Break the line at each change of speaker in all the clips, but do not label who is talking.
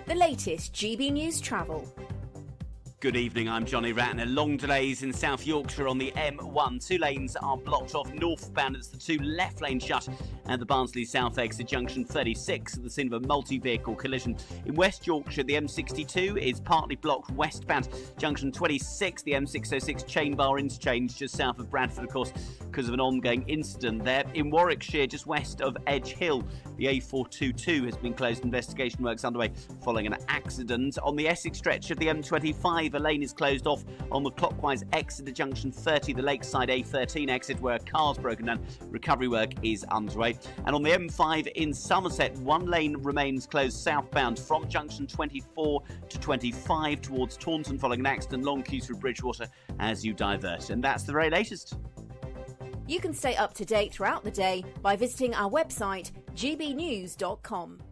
the latest GB News travel.
Good evening, I'm Johnny Ratner. Long delays in South Yorkshire on the M1. Two lanes are blocked off northbound. It's the two left lanes shut at the Barnsley South exit junction 36 at the scene of a multi-vehicle collision. In West Yorkshire, the M62 is partly blocked westbound. Junction 26, the M606 chain bar interchange just south of Bradford, of course, because of an ongoing incident there. In Warwickshire, just west of Edge Hill, the A422 has been closed. Investigation works underway following an accident. On the Essex stretch of the M25, a lane is closed off on the clockwise exit at junction 30, the Lakeside A13 exit, where a car's broken down. Recovery work is underway. And on the M5 in Somerset, one lane remains closed southbound from junction 24 to 25 towards Taunton following an accident. Long queues through Bridgewater as you divert. And that's the very latest.
You can stay up to date throughout the day by visiting our website, gbnews.com.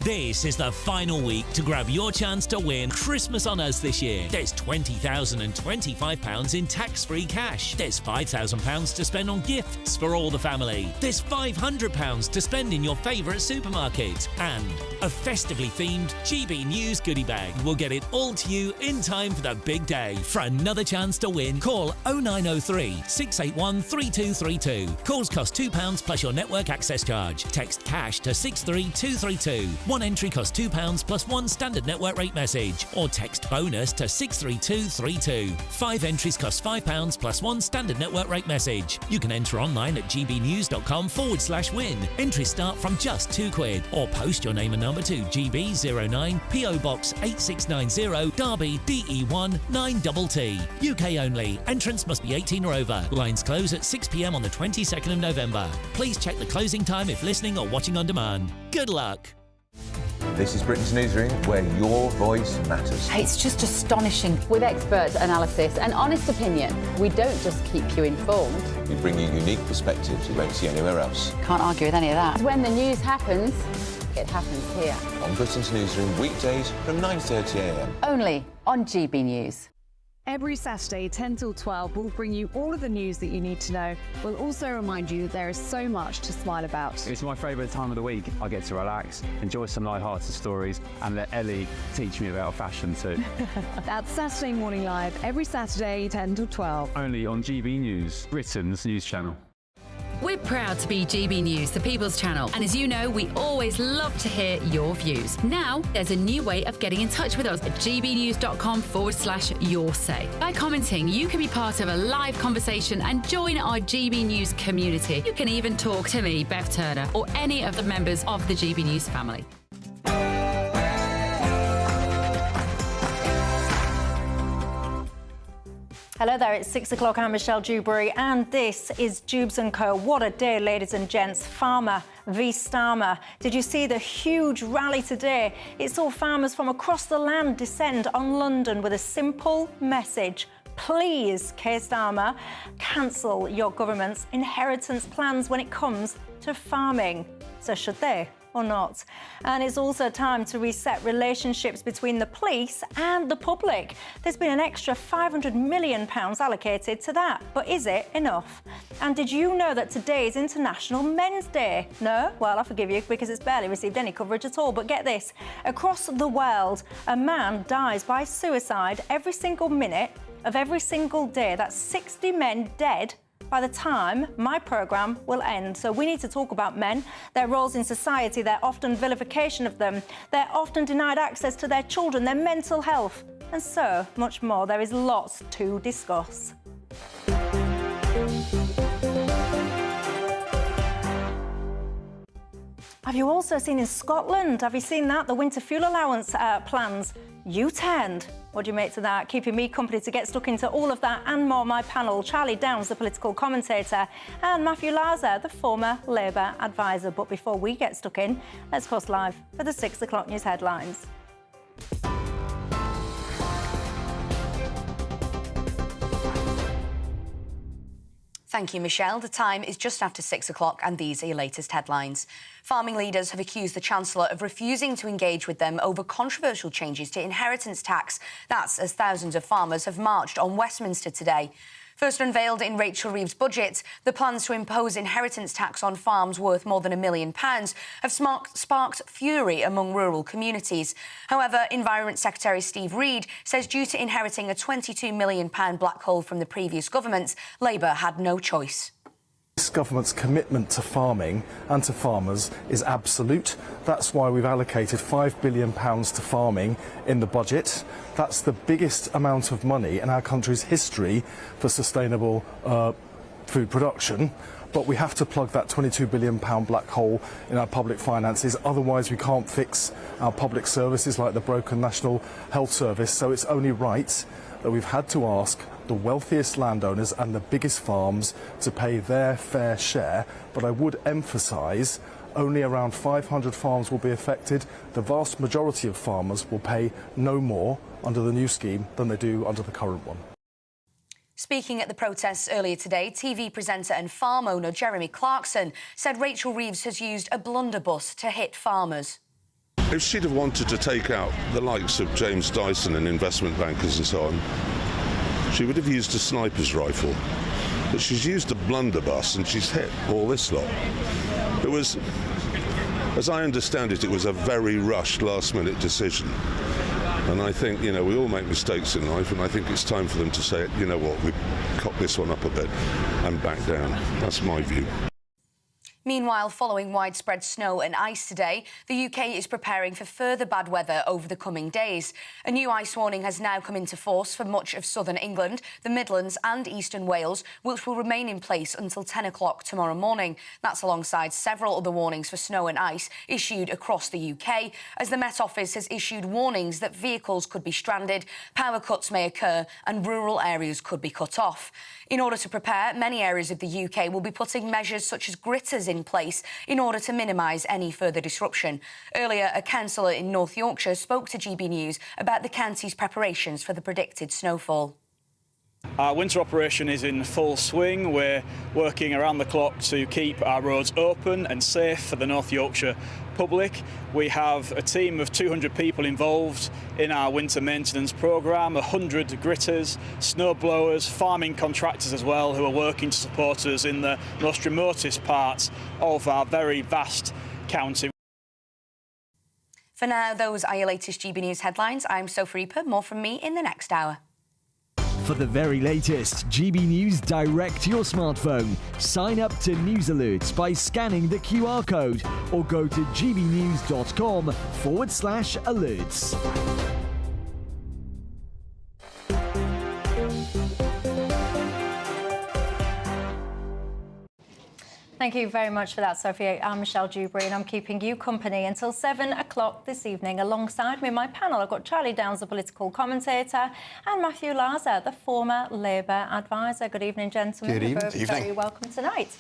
This is the final week to grab your chance to win Christmas on Us this year. There's £20,025 in tax-free cash. There's £5,000 to spend on gifts for all the family. There's £500 to spend in your favourite supermarket. And a festively themed GB News goodie bag. We'll get it all to you in time for the big day. For another chance to win, call 0903 681 3232. Calls cost £2 plus your network access charge. Text cash to 63232. One entry costs £2 plus one standard network rate message, or text bonus to 63232. 5 entries cost £5 plus one standard network rate message. You can enter online at gbnews.com/win. Entries start from just £2, or post your name and number to GB09 PO Box 8690 Derby DE1 9TT. UK only. Entrance must be 18 or over. Lines close at 6 p.m. on the 22nd of November. Please check the closing time if listening or watching on demand. Good luck.
This is Britain's Newsroom, where your voice matters.
It's just astonishing. With expert analysis and honest opinion, we don't just keep you informed.
We bring you unique perspectives you won't see anywhere else.
Can't argue with any of that. When the news happens, it happens here.
On Britain's Newsroom, weekdays from 9:30 a.m.
Only on GB News.
Every Saturday, 10 till 12, we'll bring you all of the news that you need to know. We'll also remind you that there is so much to smile about.
It's my favourite time of the week. I get to relax, enjoy some light-hearted stories, and let Ellie teach me about fashion too.
That's Saturday Morning Live, every Saturday, 10 till 12.
Only on GB News, Britain's news channel.
We're proud to be GB News, the People's Channel. And as you know, we always love to hear your views. Now, there's a new way of getting in touch with us at gbnews.com/your say. By commenting, you can be part of a live conversation and join our GB News community. You can even talk to me, Bev Turner, or any of the members of the GB News family.
Hello there, it's 6 o'clock. I'm Michelle Dewberry, and this is Dewbs & Co. What a day, ladies and gents. Farmer v Starmer. Did you see the huge rally today? It saw farmers from across the land descend on London with a simple message. Please, Keir Starmer, cancel your government's inheritance plans when it comes to farming. So should they? Or not. And it's also time to reset relationships between the police and the public. There's been an extra £500 million allocated to that, but is it enough? And did you know that today is International Men's Day? No? Well, I forgive you because it's barely received any coverage at all, but get this. Across the world, a man dies by suicide every single minute of every single day. That's 60 men dead by the time my programme will end. So we need to talk about men, their roles in society, their often vilification of them, their often denied access to their children, their mental health, and so much more. There is lots to discuss. Have you also seen in Scotland, have you seen that? The winter fuel allowance plans U-turned. What do you make to that? Keeping me company to get stuck into all of that and more. My panel, Charlie Downs, the political commentator, and Matthew Laza, the former Labour advisor. But before we get stuck in, let's cross live for the 6 o'clock news headlines.
Thank you, Michelle. The time is just after 6 o'clock and these are your latest headlines. Farming leaders have accused the Chancellor of refusing to engage with them over controversial changes to inheritance tax. That's as thousands of farmers have marched on Westminster today. First unveiled in Rachel Reeves' budget, the plans to impose inheritance tax on farms worth more than £1 million have sparked fury among rural communities. However, Environment Secretary Steve Reid says due to inheriting a £22 million black hole from the previous government, Labour had no choice.
This government's commitment to farming and to farmers is absolute. That's why we've allocated £5 billion to farming in the budget. That's the biggest amount of money in our country's history for sustainable food production. But we have to plug that £22 billion black hole in our public finances, otherwise we can't fix our public services like the broken National Health Service. So it's only right that we've had to ask the wealthiest landowners and the biggest farms to pay their fair share. But I would emphasise only around 500 farms will be affected. The vast majority of farmers will pay no more under the new scheme than they do under the current one.
Speaking at the protests earlier today, TV presenter and farm owner Jeremy Clarkson said Rachel Reeves has used a blunderbuss to hit farmers.
If she'd have wanted to take out the likes of James Dyson and investment bankers and so on, she would have used a sniper's rifle. But she's used a blunderbuss and she's hit all this lot. It was, as I understand it, it was a very rushed last-minute decision. And I think, you know, we all make mistakes in life, and I think it's time for them to say, you know what, we've cocked this one up a bit and back down. That's my view.
Meanwhile, following widespread snow and ice today, the UK is preparing for further bad weather over the coming days. A new ice warning has now come into force for much of southern England, the Midlands and eastern Wales, which will remain in place until 10 o'clock tomorrow morning. That's alongside several other warnings for snow and ice issued across the UK, as the Met Office has issued warnings that vehicles could be stranded, power cuts may occur and rural areas could be cut off. In order to prepare, many areas of the UK will be putting measures such as gritters in place in order to minimise any further disruption. Earlier, a councillor in North Yorkshire spoke to GB News about the county's preparations for the predicted snowfall.
Our winter operation is in full swing. We're working around the clock to keep our roads open and safe for the North Yorkshire public. We have a team of 200 people involved in our winter maintenance programme, 100 gritters, snow blowers, farming contractors as well, who are working to support us in the most remotest parts of our very vast county.
For now, those are your latest GB News headlines. I'm Sophie Reaper. More from me in the next hour.
For the very latest GB News direct to your smartphone, sign up to News Alerts by scanning the QR code or go to gbnews.com/alerts.
Thank you very much for that, Sophie. I'm Michelle Dewberry and I'm keeping you company until 7 o'clock this evening. Alongside me in my panel, I've got Charlie Downs, the political commentator, and Matthew Larser, the former Labour advisor. Good evening, gentlemen.
Good evening.
You're very welcome tonight.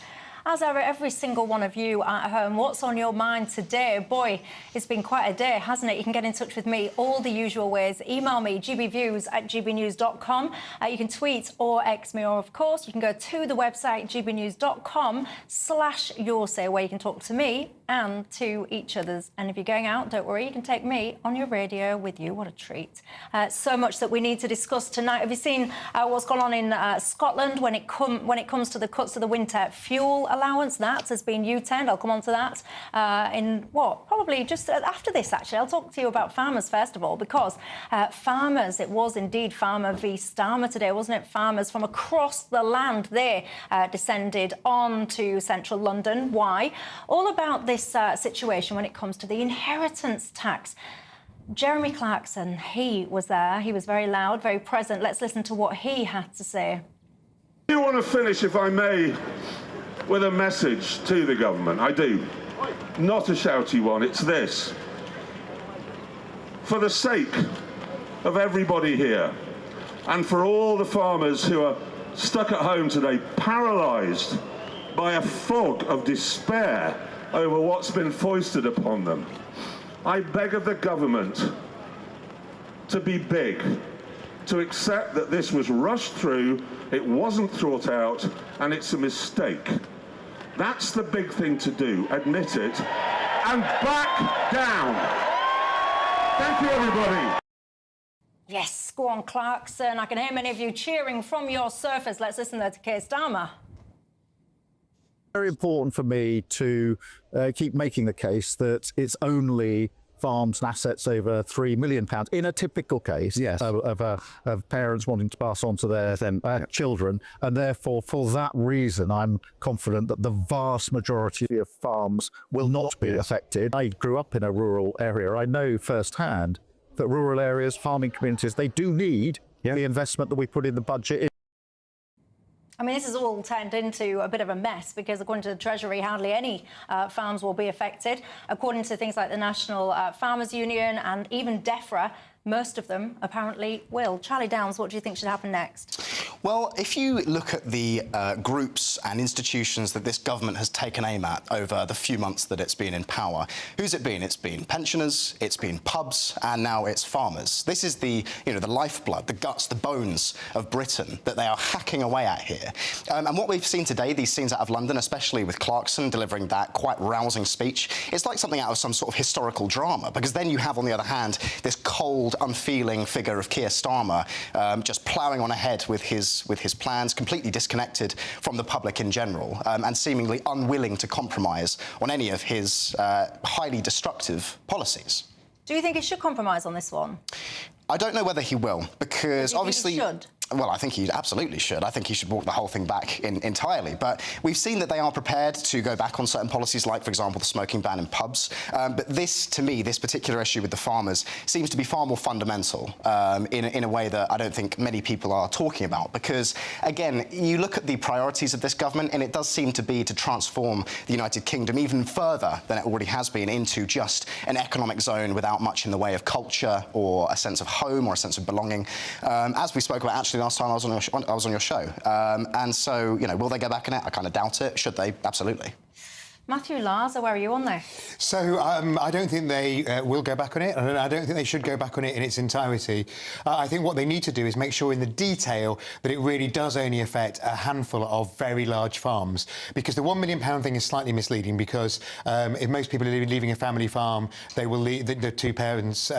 As ever, every single one of you at home, what's on your mind today? Boy, it's been quite a day, hasn't it? You can get in touch with me all the usual ways. Email me, gbviews@gbnews.com. You can tweet or X me, or of course, you can go to the website, gbnews.com/yoursay, where you can talk to me and to each other's. And if you're going out, don't worry, you can take me on your radio with you. What a treat. So much that we need to discuss tonight. Have you seen what's gone on in Scotland when it comes to the cuts to the winter fuel allowance? That has been U-turned. I'll come on to that in probably just after this, actually. I'll talk to you about farmers first of all, because farmers, it was indeed Farmer v Starmer today, wasn't it? Farmers from across the land, they descended on to central London. Why? All about this situation when it comes to the inheritance tax. Jeremy Clarkson, he was there. He was very loud, very present. Let's listen to what he had to say.
I do want to finish, if I may, with a message to the government. I do. Not a shouty one. It's this. For the sake of everybody here, and for all the farmers who are stuck at home today, paralysed by a fog of despair over what's been foisted upon them, I beg of the government to be big, to accept that this was rushed through, it wasn't thought out, and it's a mistake. That's the big thing to do, admit it, and back down. Thank you, everybody.
Yes, go on, Clarkson. I can hear many of you cheering from your surfers. Let's listen there to Keir Starmer.
Very important for me to keep making the case that it's only farms and assets over £3 million in a typical case of parents wanting to pass on to their children, and therefore for that reason I'm confident that the vast majority of farms will not be affected. I grew up in a rural area. I know firsthand that rural areas, farming communities, they do need the investment that we put in the budget.
I mean, this has all turned into a bit of a mess because, according to the Treasury, hardly any farms will be affected. According to things like the National Farmers Union and even DEFRA, most of them apparently will. Charlie Downs, what do you think should happen next?
Well, if you look at the groups and institutions that this government has taken aim at over the few months that it's been in power, who's it been? It's been pensioners, it's been pubs, and now it's farmers. This is the lifeblood, the guts, the bones of Britain that they are hacking away at here. And what we've seen today, these scenes out of London, especially with Clarkson delivering that quite rousing speech, it's like something out of some sort of historical drama, because then you have, on the other hand, this cold, unfeeling figure of Keir Starmer just ploughing on ahead with his plans, completely disconnected from the public in general, and seemingly unwilling to compromise on any of his highly destructive policies.
Do you think he should compromise on this one?
I don't know whether he will, because obviously...
He should?
Well, I think he absolutely should. I think he should walk the whole thing back entirely. But we've seen that they are prepared to go back on certain policies, like, for example, the smoking ban in pubs. But this, to me, this particular issue with the farmers seems to be far more fundamental in a way that I don't think many people are talking about. Because, again, you look at the priorities of this government, and it does seem to be to transform the United Kingdom even further than it already has been into just an economic zone without much in the way of culture or a sense of home or a sense of belonging. As we spoke about, actually, last time I was on your show. And so, will they go back in it? I kind of doubt it. Should they? Absolutely.
Matthew Larser, where are you on there?
So I don't think they will go back on it, and I don't think they should go back on it in its entirety. I think what they need to do is make sure in the detail that it really does only affect a handful of very large farms, because the £1 million thing is slightly misleading, because if most people are leaving a family farm, they will leave the two parents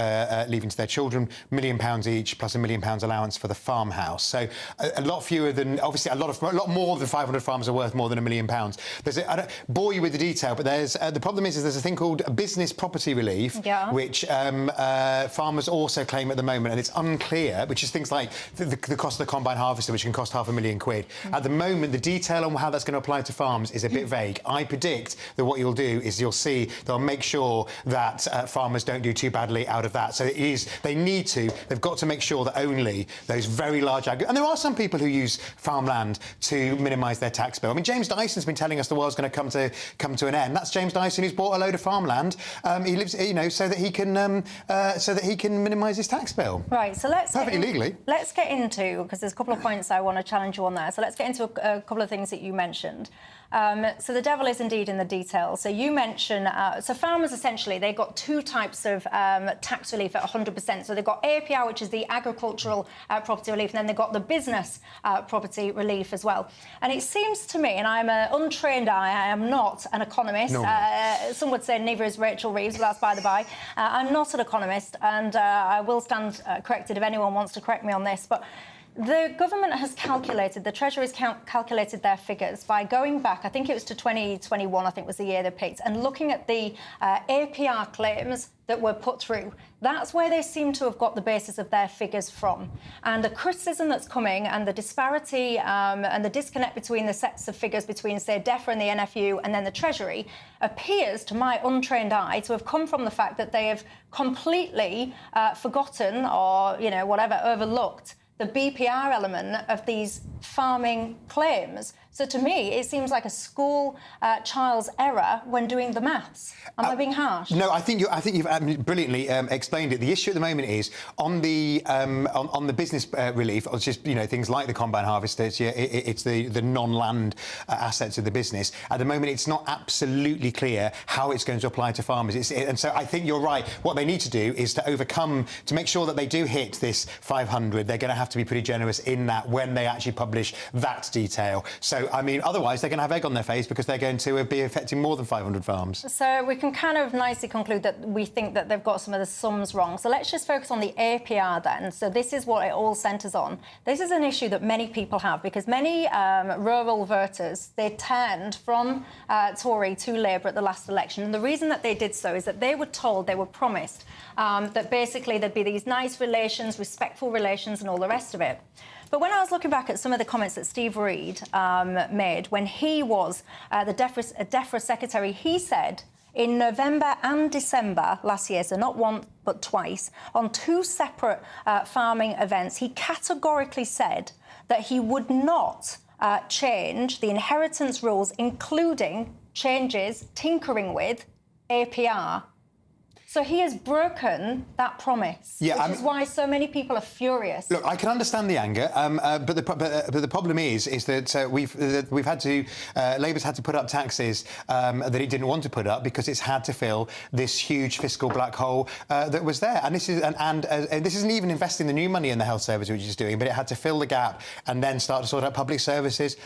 leaving to their children, £1 million each plus £1 million allowance for the farmhouse. So a lot fewer than, obviously a lot more than 500 farms are worth more than £1 million. I don't bore you with the detail, but there's the problem is there's a thing called business property relief, which farmers also claim at the moment, and it's unclear, which is things like the cost of the combine harvester, which can cost £500,000. At the moment, the detail on how that's going to apply to farms is a bit vague. I predict that what you'll do is you'll see they'll make sure that farmers don't do too badly out of that. So they've got to make sure that only those very large and there are some people who use farmland to minimise their tax bill. I mean, James Dyson's been telling us the world's going to come to an end. That's James Dyson, who's bought a load of farmland. He lives, so that he can minimise his tax bill.
Right. So let's
perfectly legally.
Let's get into, because there's a couple of points I want to challenge you on there. So let's get into a couple of things that you mentioned. So the devil is indeed in the details. So you mentioned, so farmers essentially, they've got two types of tax relief at 100%. So they've got APR, which is the agricultural property relief, and then they've got the business property relief as well. And it seems to me, and I'm an untrained eye, I am not an economist. No. Some would say neither is Rachel Reeves, but that's by the by. I'm not an economist, and I will stand corrected if anyone wants to correct me on this. But the government has calculated, the Treasury's calculated their figures by going back, I think it was to 2021, I think was the year they picked, and looking at the APR claims that were put through. That's where they seem to have got the basis of their figures from. And the criticism that's coming and the disparity and the disconnect between the sets of figures between, say, DEFRA and the NFU and then the Treasury appears, to my untrained eye, to have come from the fact that they have completely forgotten or, whatever, overlooked the BPR element of these farming claims. So to me, it seems like a school child's error when doing the maths. Am I being harsh?
No, I think you've brilliantly explained it. The issue at the moment is on the business relief, or just things like the combine harvester. It's the non-land assets of the business. At the moment, it's not absolutely clear how it's going to apply to farmers. And so I think you're right. What they need to do is to make sure that they do hit this 500. They're going to have to be pretty generous in that when they actually publish that detail. So No, I mean, otherwise they're going to have egg on their face because they're going to be affecting more than 500 farms.
So we can kind of nicely conclude that we think that they've got some of the sums wrong. So let's just focus on the APR then. So this is what it all centres on. This is an issue that many people have because many rural voters, they turned from Tory to Labour at the last election. And the reason that they did so is that they were told, they were promised that basically there'd be these nice relations, respectful relations and all the rest of it. But when I was looking back at some of the comments that Steve Reid made when he was the DEFRA secretary, he said in November and December last year, so not one but twice, on two separate farming events, he categorically said that he would not change the inheritance rules, including changes, tinkering with APR. So he has broken that promise, which is why so many people are furious.
Look, I can understand the anger, but the problem is that we've had to Labour's had to put up taxes that it didn't want to put up because it's had to fill this huge fiscal black hole that was there. And this is and this isn't even investing the new money in the health service, which it's doing, but it had to fill the gap and then start to sort out public services,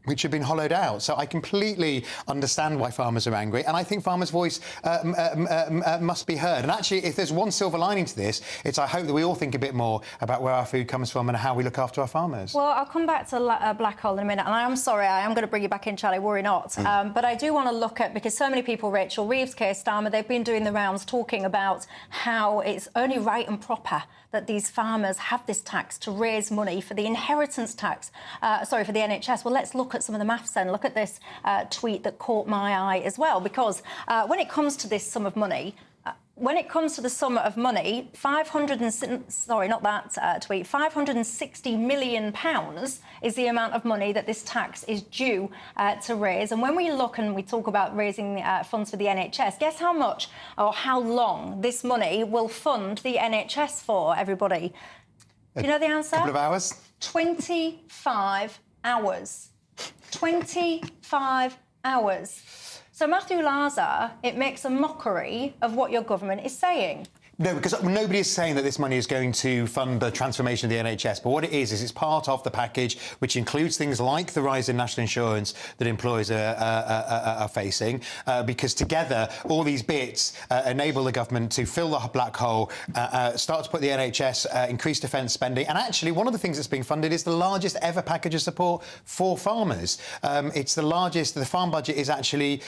which have been hollowed out. So I completely understand why farmers are angry, and I think farmers' voice must be heard. And actually, if there's one silver lining to this, it's I hope that we all think a bit more about where our food comes from and how we look after our farmers.
Well, I'll come back to a black hole in a minute, and I am sorry, I am going to bring you back in, Charlie, worry not. But I do want to look at, because so many people, Rachel Reeves, Keir Starmer, they've been doing the rounds talking about how it's only right and proper that these farmers have this tax to raise money for the inheritance tax, for the NHS. Well, let's look at some of the maths then. Look at this tweet that caught my eye as well, because when it comes to this sum of money, 560 million pounds is the amount of money that this tax is due to raise. And when we look and we talk about raising funds for the NHS, guess how much or how long this money will fund the NHS for, everybody? Do you know the answer?
A couple of hours?
25 hours. 25 hours. So, Matthew Laza, it makes a mockery of what your government is saying.
No, because nobody is saying that this money is going to fund the transformation of the NHS. But what it is it's part of the package, which includes things like the rise in national insurance that employers are facing, because together all these bits enable the government to fill the black hole, start to put the NHS, increase defence spending. And actually, one of the things that's being funded is the largest ever package of support for farmers. It's the largest. The farm budget is actually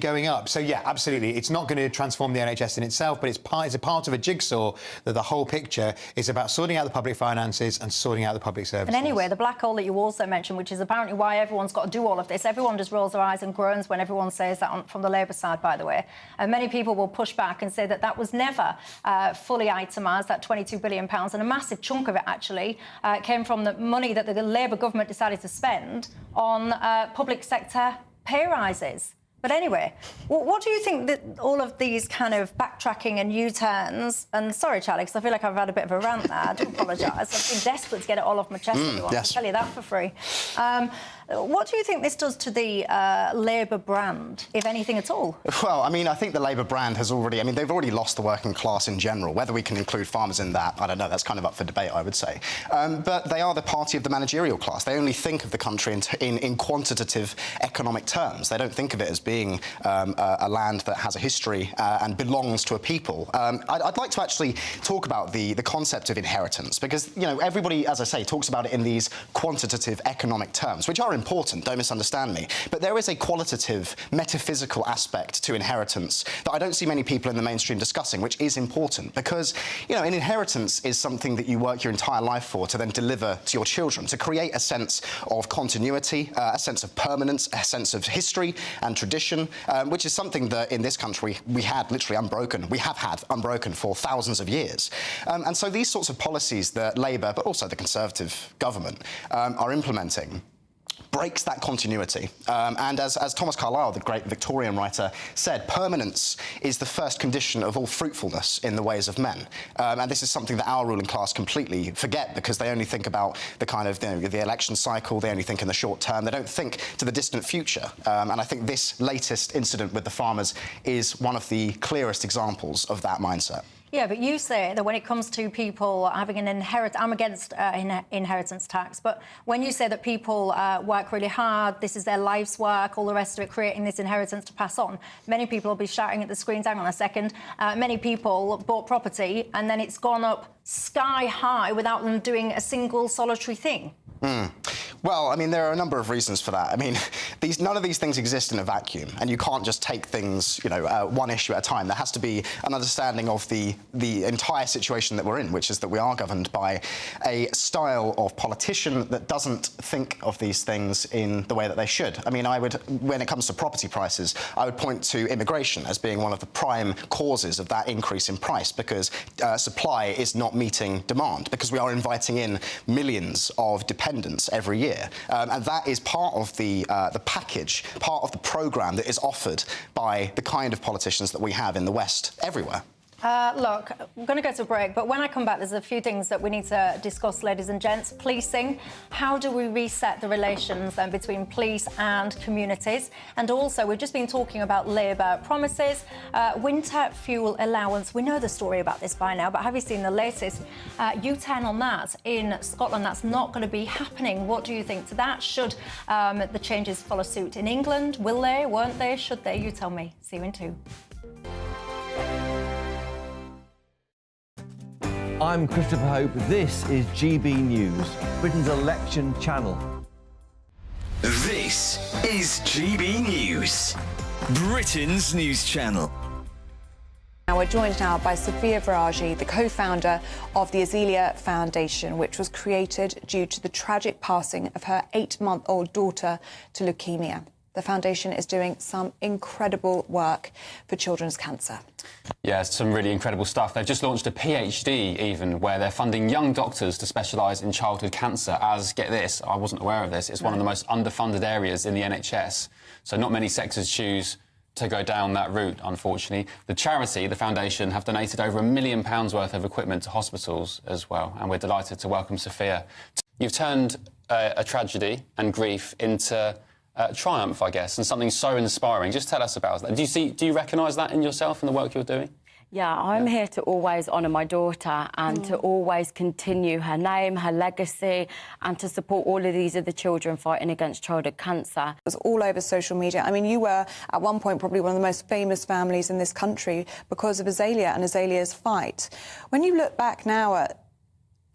going up. So, yeah, absolutely. It's not going to transform the NHS in itself, but it's a part of a jigsaw that the whole picture is about sorting out the public finances and sorting out the public services.
And anyway, the black hole that you also mentioned, which is apparently why everyone's got to do all of this, everyone just rolls their eyes and groans when everyone says that from the Labour side, by the way. And many people will push back and say that that was never fully itemised, that £22 billion, and a massive chunk of it actually came from the money that the Labour government decided to spend on public sector pay rises. But anyway, what do you think that all of these kind of backtracking and U-turns, and sorry, Charlie, because I feel like I've had a bit of a rant there, I do apologise. I've been desperate to get it all off my chest, everyone.
Yes.
I'll tell you that for free. What do you think this does to the Labour brand, if anything at all?
Well, I mean, I think the Labour brand has already... I mean, they've already lost the working class in general. Whether we can include farmers in that, I don't know. That's kind of up for debate, I would say. But they are the party of the managerial class. They only think of the country in quantitative economic terms. They don't think of it as being a land that has a history and belongs to a people. I'd like to actually talk about the concept of inheritance, because, you know, everybody, as I say, talks about it in these quantitative economic terms, which are important, don't misunderstand me. But there is a qualitative, metaphysical aspect to inheritance that I don't see many people in the mainstream discussing, which is important because, you know, an inheritance is something that you work your entire life for to then deliver to your children, to create a sense of continuity, a sense of permanence, a sense of history and tradition, which is something that in this country we had literally unbroken. We have had unbroken for thousands of years. And so these sorts of policies that Labour, but also the Conservative government, are implementing breaks that continuity. And as Thomas Carlyle, the great Victorian writer, said, permanence is the first condition of all fruitfulness in the ways of men. And this is something that our ruling class completely forget because they only think about the kind of, you know, the election cycle, they only think in the short term, they don't think to the distant future. And I think this latest incident with the farmers is one of the clearest examples of that mindset.
Yeah, but you say that when it comes to people having an inheritance, I'm against inheritance tax, but when you say that people work really hard, this is their life's work, all the rest of it, creating this inheritance to pass on, many people will be shouting at the screens, hang on a second, many people bought property and then it's gone up sky high without them doing a single solitary thing.
Well, I mean, there are a number of reasons for that. I mean, none of these things exist in a vacuum, and you can't just take things, one issue at a time. There has to be an understanding of the entire situation that we're in, which is that we are governed by a style of politician that doesn't think of these things in the way that they should. I mean, when it comes to property prices, I would point to immigration as being one of the prime causes of that increase in price, because supply is not meeting demand, because we are inviting in millions of dependents every year. And that is part of the package, part of the programme that is offered by the kind of politicians that we have in the West everywhere.
Look, I'm going to go to a break, but when I come back, there's a few things that we need to discuss, ladies and gents. Policing, how do we reset the relations then between police and communities? And also, we've just been talking about Labour promises, winter fuel allowance. We know the story about this by now, but have you seen the latest U-turn on that in Scotland? That's not going to be happening. What do you think to that? Should the changes follow suit in England? Will they? Won't they? Should they? You tell me. See you in 2.
I'm Christopher Hope. This is GB News, Britain's election channel.
This is GB News, Britain's news channel.
Now we're joined now by Sophia Viraji, the co-founder of the Azealia Foundation, which was created due to the tragic passing of her 8-month-old daughter to leukemia. The foundation is doing some incredible work for children's cancer.
Yeah, some really incredible stuff. They've just launched a PhD even where they're funding young doctors to specialise in childhood cancer as, get this, I wasn't aware of this, it's one of the most underfunded areas in the NHS. So not many sectors choose to go down that route, unfortunately. The charity, the foundation, have donated over £1 million worth of equipment to hospitals as well, and we're delighted to welcome Sophia. You've turned a tragedy and grief into triumph, I guess, and something so inspiring. Just tell us about that. Do you recognise that in yourself and the work you're doing?
Yeah, I'm here to always honour my daughter and to always continue her name, her legacy, and to support all of these other children fighting against childhood cancer.
It was all over social media. I mean, you were, at one point, probably one of the most famous families in this country because of Azealia and Azalia's fight. When you look back now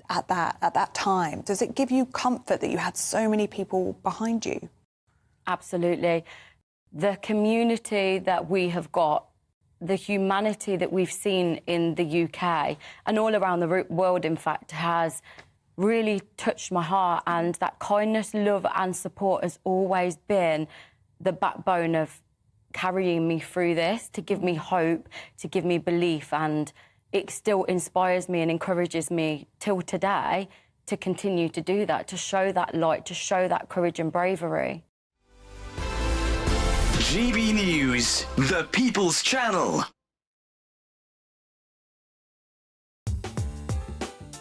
at that time, does it give you comfort that you had so many people behind you?
Absolutely. The community that we have got, the humanity that we've seen in the UK and all around the world, in fact, has really touched my heart, and that kindness, love and support has always been the backbone of carrying me through this, to give me hope, to give me belief, and it still inspires me and encourages me till today to continue to do that, to show that light, to show that courage and bravery.
GB News, the People's Channel.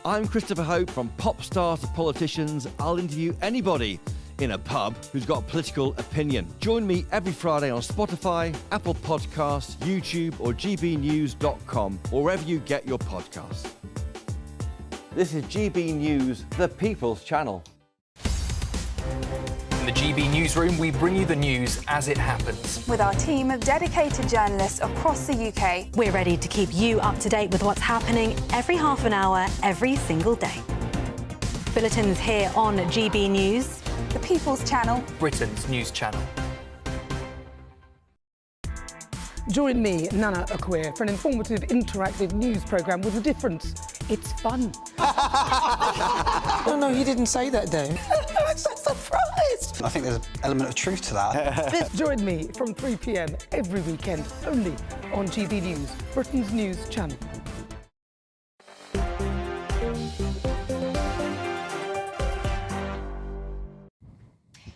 I'm Christopher Hope. From pop stars to politicians, I'll interview anybody in a pub who's got a political opinion. Join me every Friday on Spotify, Apple Podcasts, YouTube or gbnews.com, or wherever you get your podcasts. This is GB News, the People's Channel.
In the GB Newsroom, we bring you the news as it happens.
With our team of dedicated journalists across the UK,
we're ready to keep you up to date with what's happening every half an hour, every single day. Bulletins here on GB News,
the People's Channel,
Britain's news channel.
Join me, Nana Akweer, for an informative, interactive news programme with a difference. It's fun.
No, he didn't say that, though.
I'm so surprised.
I think there's an element of truth to that.
Join me from 3 p.m. every weekend, only on GB News, Britain's news channel.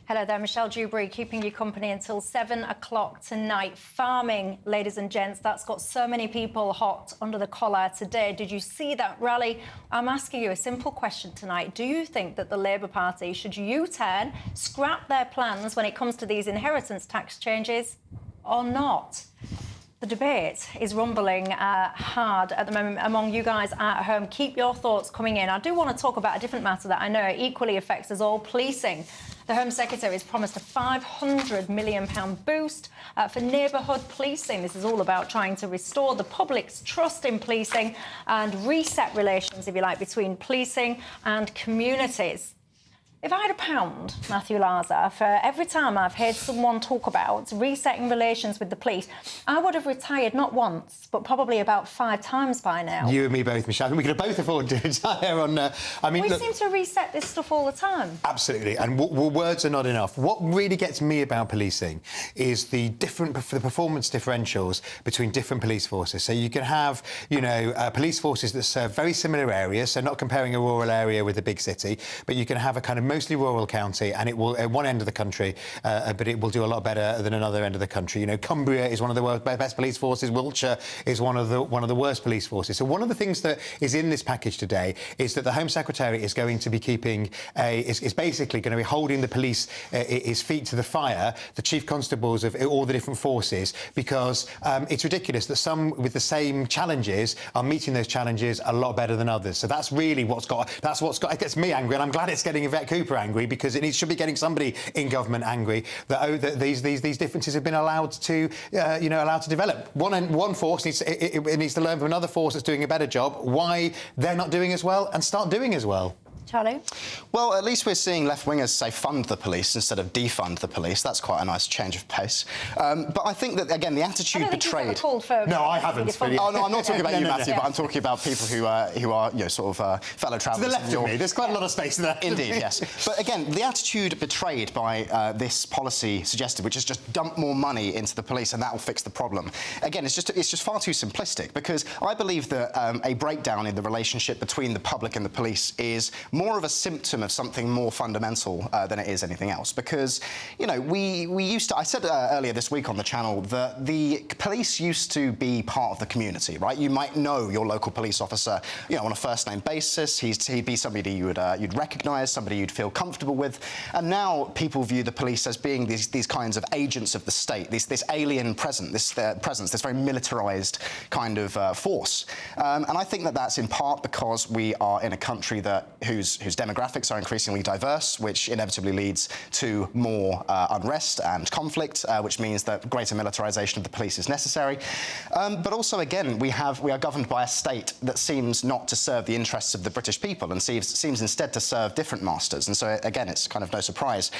Hello there, Michelle Dewberry, keeping you company until 7 o'clock tonight. Farming, ladies and gents, that's got so many people hot under the collar today. Did you see that rally? I'm asking you a simple question tonight. Do you think that the Labour Party should U-turn, scrap their plans when it comes to these inheritance tax changes, or not? The debate is rumbling hard at the moment among you guys at home. Keep your thoughts coming in. I do want to talk about a different matter that I know equally affects us all, policing. The Home Secretary has promised a £500 million boost for neighbourhood policing. This is all about trying to restore the public's trust in policing and reset relations, if you like, between policing and communities. If I had £1, Matthew Laza, for every time I've heard someone talk about resetting relations with the police, I would have retired not once, but probably about 5 times by now.
You and me both, Michelle. I think we could have both afford to retire on...
We seem to reset this stuff all the time.
Absolutely, and words are not enough. What really gets me about policing is the performance differentials between different police forces. So you can have, police forces that serve very similar areas, so not comparing a rural area with a big city, but you can have a kind of mostly rural county, and it will at one end of the country, but it will do a lot better than another end of the country. Cumbria is one of the world's best police forces. Wiltshire is one of the worst police forces. So one of the things that is in this package today is that the Home Secretary is going to be is basically going to be holding the police his feet to the fire, the chief constables of all the different forces, because it's ridiculous that some with the same challenges are meeting those challenges a lot better than others. So that's really it gets me angry, and I'm glad it's getting Yvette Cooper angry, because it should be getting somebody in government angry that these differences have been allowed to develop. One force needs to learn from another force that's doing a better job why they're not doing as well and start doing as well.
Charlie?
Well, at least we're seeing left-wingers say fund the police instead of defund the police. That's quite a nice change of pace. But I think that, again, the attitude betrayed...
No, I haven't.
Oh, no, I'm not talking about you, Matthew, but I'm talking about people who are fellow travellers.
To the left of me. There's quite a lot of space there.
Indeed, yes. But, again, the attitude betrayed by this policy suggested, which is just dump more money into the police and that will fix the problem. Again, it's just far too simplistic, because I believe that a breakdown in the relationship between the public and the police is more of a symptom of something more fundamental than it is anything else. Because, we used to... I said earlier this week on the channel that the police used to be part of the community, right? You might know your local police officer, on a first-name basis. He'd be somebody you'd recognise, somebody you'd feel comfortable with. And now people view the police as being these kinds of agents of the state, this alien presence, this very militarised kind of force. And I think that that's in part because we are in a country whose demographics are increasingly diverse, which inevitably leads to more unrest and conflict, which means that greater militarisation of the police is necessary. But also, again, we are governed by a state that seems not to serve the interests of the British people and seems instead to serve different masters. And so, again, it's kind of no surprise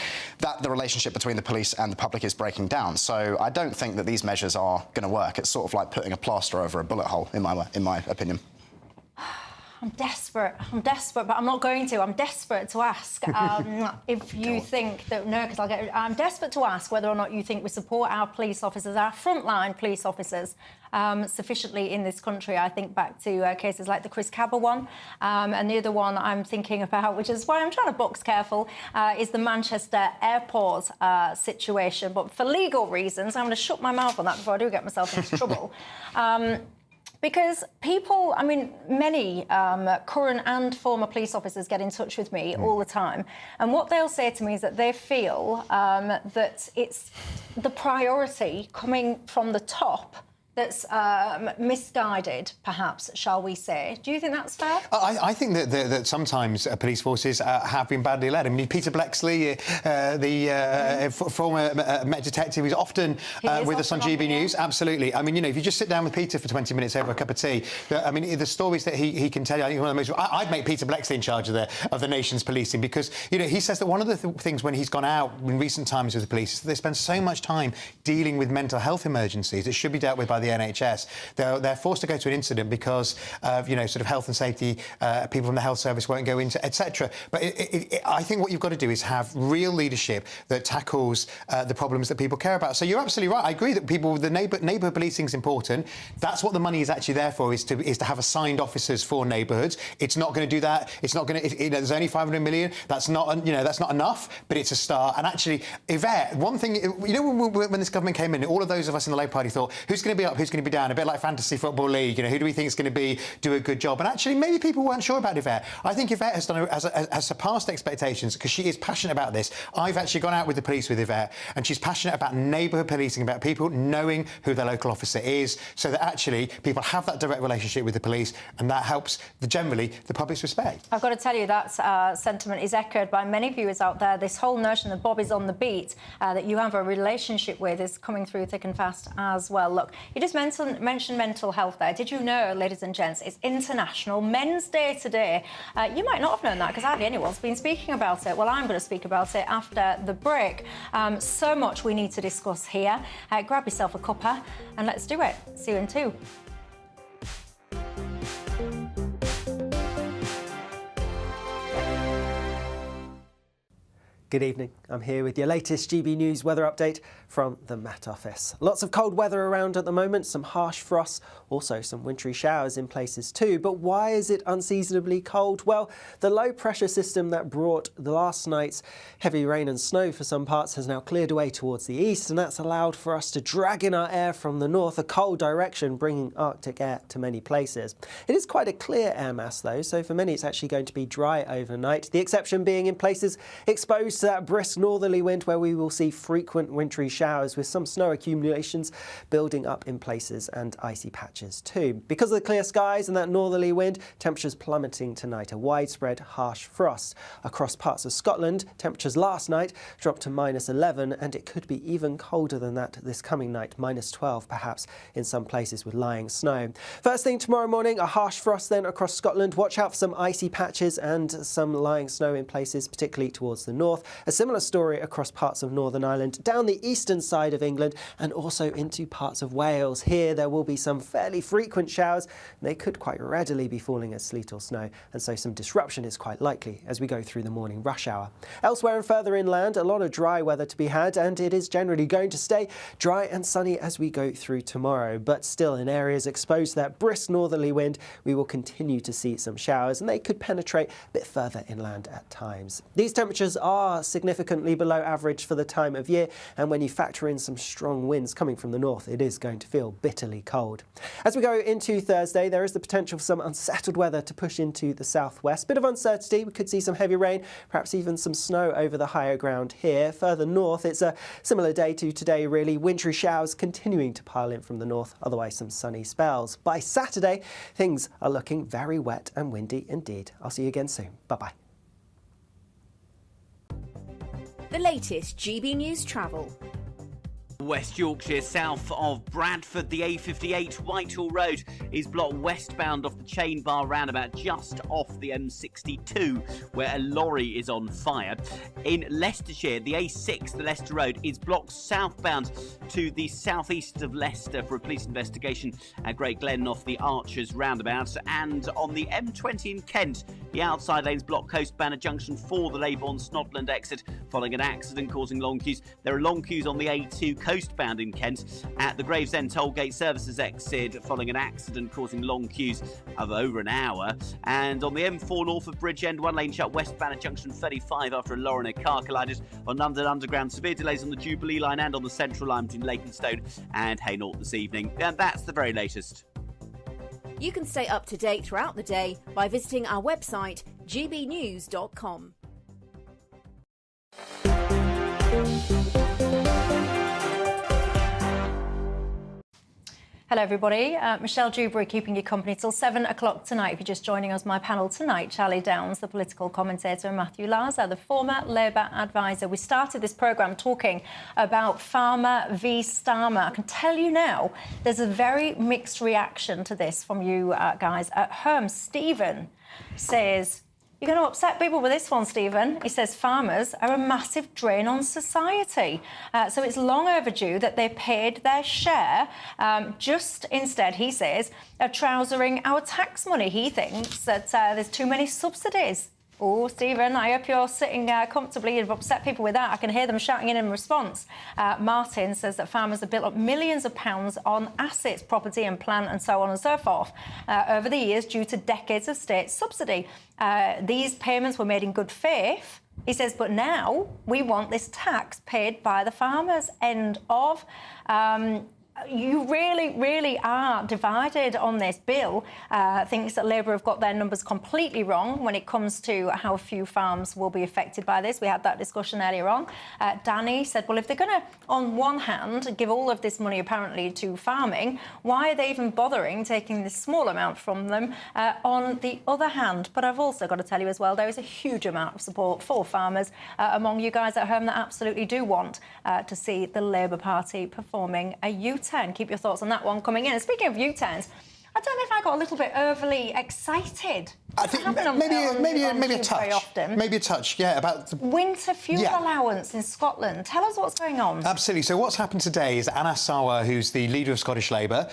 that the relationship between the police and the public is breaking down. So I don't think that these measures are going to work. It's sort of like putting a plaster over a bullet hole, in my opinion.
I'm desperate, but I'm not going to. I'm desperate to ask if you think that... No, because I'm desperate to ask whether or not you think we support our police officers, our frontline police officers, sufficiently in this country. I think back to cases like the Chris Cabba one, and the other one I'm thinking about, which is why I'm trying to box careful, is the Manchester airport situation. But for legal reasons, I'm going to shut my mouth on that before I do get myself into trouble. Because people, many current and former police officers get in touch with me all the time, and what they'll say to me is that they feel that it's the priority coming from the top that's misguided, perhaps, shall we say. Do you think that's fair?
I think that sometimes police forces have been badly led. Peter Blexley, the former Met detective, is often with us on GBNews. Absolutely. If you just sit down with Peter for 20 minutes over a cup of tea, the stories that he can tell you, I think one of the most... I'd make Peter Blexley in charge of the nation's policing, because, he says that one of the things when he's gone out in recent times with the police is that they spend so much time dealing with mental health emergencies that should be dealt with by the NHS. They're forced to go to an incident because of, health and safety, people from the health service won't go into, etc. But I think what you've got to do is have real leadership that tackles the problems that people care about. So you're absolutely right. I agree that the neighbourhood policing is important. That's what the money is actually there for, is to have assigned officers for neighbourhoods. It's not going to do that. It's not going to... there's only 500 million. That's not enough, but it's a start. And actually, Yvette, one thing... when this government came in, all of those of us in the Labour Party thought, who's going to be up who's going to be down, a bit like Fantasy Football League. You know, who do we think is going to do a good job? And actually, maybe people weren't sure about Yvette. I think Yvette has surpassed expectations because she is passionate about this. I've actually gone out with the police with Yvette, and she's passionate about neighbourhood policing, about people knowing who their local officer is, so that actually people have that direct relationship with the police, and that helps generally the public's respect.
I've got to tell you that sentiment is echoed by many viewers out there. This whole notion that Bob is on the beat, that you have a relationship with, is coming through thick and fast as well. Look, you just mentioned mental health there. Did you know, ladies and gents, it's International Men's Day today? You might not have known that because hardly anyone's been speaking about it. Well, I'm going to speak about it after the break. So much we need to discuss here. Grab yourself a cuppa and let's do it. See you in 2.
Good evening. I'm here with your latest GB News weather update from the Met Office. Lots of cold weather around at the moment, some harsh frosts, also some wintry showers in places too. But why is it unseasonably cold? Well, the low pressure system that brought the last night's heavy rain and snow for some parts has now cleared away towards the east, and that's allowed for us to drag in our air from the north, a cold direction, bringing Arctic air to many places. It is quite a clear air mass though, so for many it's actually going to be dry overnight, the exception being in places exposed to that brisk northerly wind where we will see frequent wintry showers with some snow accumulations building up in places and icy patches too. Because of the clear skies and that northerly wind, temperatures plummeting tonight, a widespread harsh frost. Across parts of Scotland, temperatures last night dropped to -11, and it could be even colder than that this coming night, -12 perhaps in some places with lying snow. First thing tomorrow morning, a harsh frost then across Scotland. Watch out for some icy patches and some lying snow in places, particularly towards the north. A similar story across parts of Northern Ireland, down the eastern side of England and also into parts of Wales. Here there will be some fairly frequent showers. They could quite readily be falling as sleet or snow, and so some disruption is quite likely as we go through the morning rush hour. Elsewhere and further inland, a lot of dry weather to be had, and it is generally going to stay dry and sunny as we go through tomorrow. But still, in areas exposed to that brisk northerly wind, we will continue to see some showers, and they could penetrate a bit further inland at times. These temperatures are significantly below average for the time of year, and when you factor in some strong winds coming from the north, it is going to feel bitterly cold. As we go into Thursday, there is the potential for some unsettled weather to push into the southwest. Bit of uncertainty, we could see some heavy rain, perhaps even some snow over the higher ground here. Further north, it's a similar day to today really, wintry showers continuing to pile in from the north, otherwise some sunny spells. By Saturday, things are looking very wet and windy indeed. I'll see you again soon. Bye-bye.
The latest GB News travel.
West Yorkshire, south of Bradford, the A58 Whitehall Road is blocked westbound off the Chain Bar roundabout just off the M62 where a lorry is on fire. In Leicestershire, the A6, the Leicester Road, is blocked southbound to the southeast of Leicester for a police investigation at Great Glen off the Archers roundabout. And on the M20 in Kent, the outside lane's blocked coastbound at junction 4, the Leybourne-Snodland exit, following an accident causing long queues. There are long queues on the A2 coastbound in Kent at the Gravesend Tollgate Services exit following an accident causing long queues of over an hour. And on the M4 north of Bridgend, one lane shut westbound at junction 35 after a lorry and a car collided. On London Underground, severe delays on the Jubilee line and on the Central line between Leytonstone and Hainault this evening. And that's the very latest.
You can stay up to date throughout the day by visiting our website, gbnews.com.
Hello everybody, Michelle Dewberry keeping you company till 7 o'clock tonight. If you're just joining us, my panel tonight, Charlie Downs, the political commentator, and Matthew Larser, the former Labour advisor. We started this programme talking about Farmer v Starmer. I can tell you now, there's a very mixed reaction to this from you guys at home. Stephen says, you're going to upset people with this one, Stephen. He says farmers are a massive drain on society. So it's long overdue that they paid their share. Just instead, he says, of trousering our tax money. He thinks that there's too many subsidies. Oh, Stephen, I hope you're sitting comfortably. You've upset people with that. I can hear them shouting in response. Martin says that farmers have built up millions of pounds on assets, property and plant and so on and so forth over the years due to decades of state subsidy. These payments were made in good faith. He says, but now we want this tax paid by the farmers. End of. You really are divided on this. Bill thinks that Labour have got their numbers completely wrong when it comes to how few farms will be affected by this. We had that discussion earlier on. Danny said, well, if they're going to, on one hand, give all of this money apparently to farming, why are they even bothering taking this small amount from them on the other hand? But I've also got to tell you as well, there is a huge amount of support for farmers among you guys at home that absolutely do want to see the Labour Party performing a U-turn. Keep your thoughts on that one coming in. And speaking of U-turns, I don't know if I got a little bit overly excited.
I think maybe a touch. Maybe a touch, yeah, about the
winter fuel allowance in Scotland. Tell us what's going on.
Absolutely. So what's happened today is Anna Sawar, who's the leader of Scottish Labour,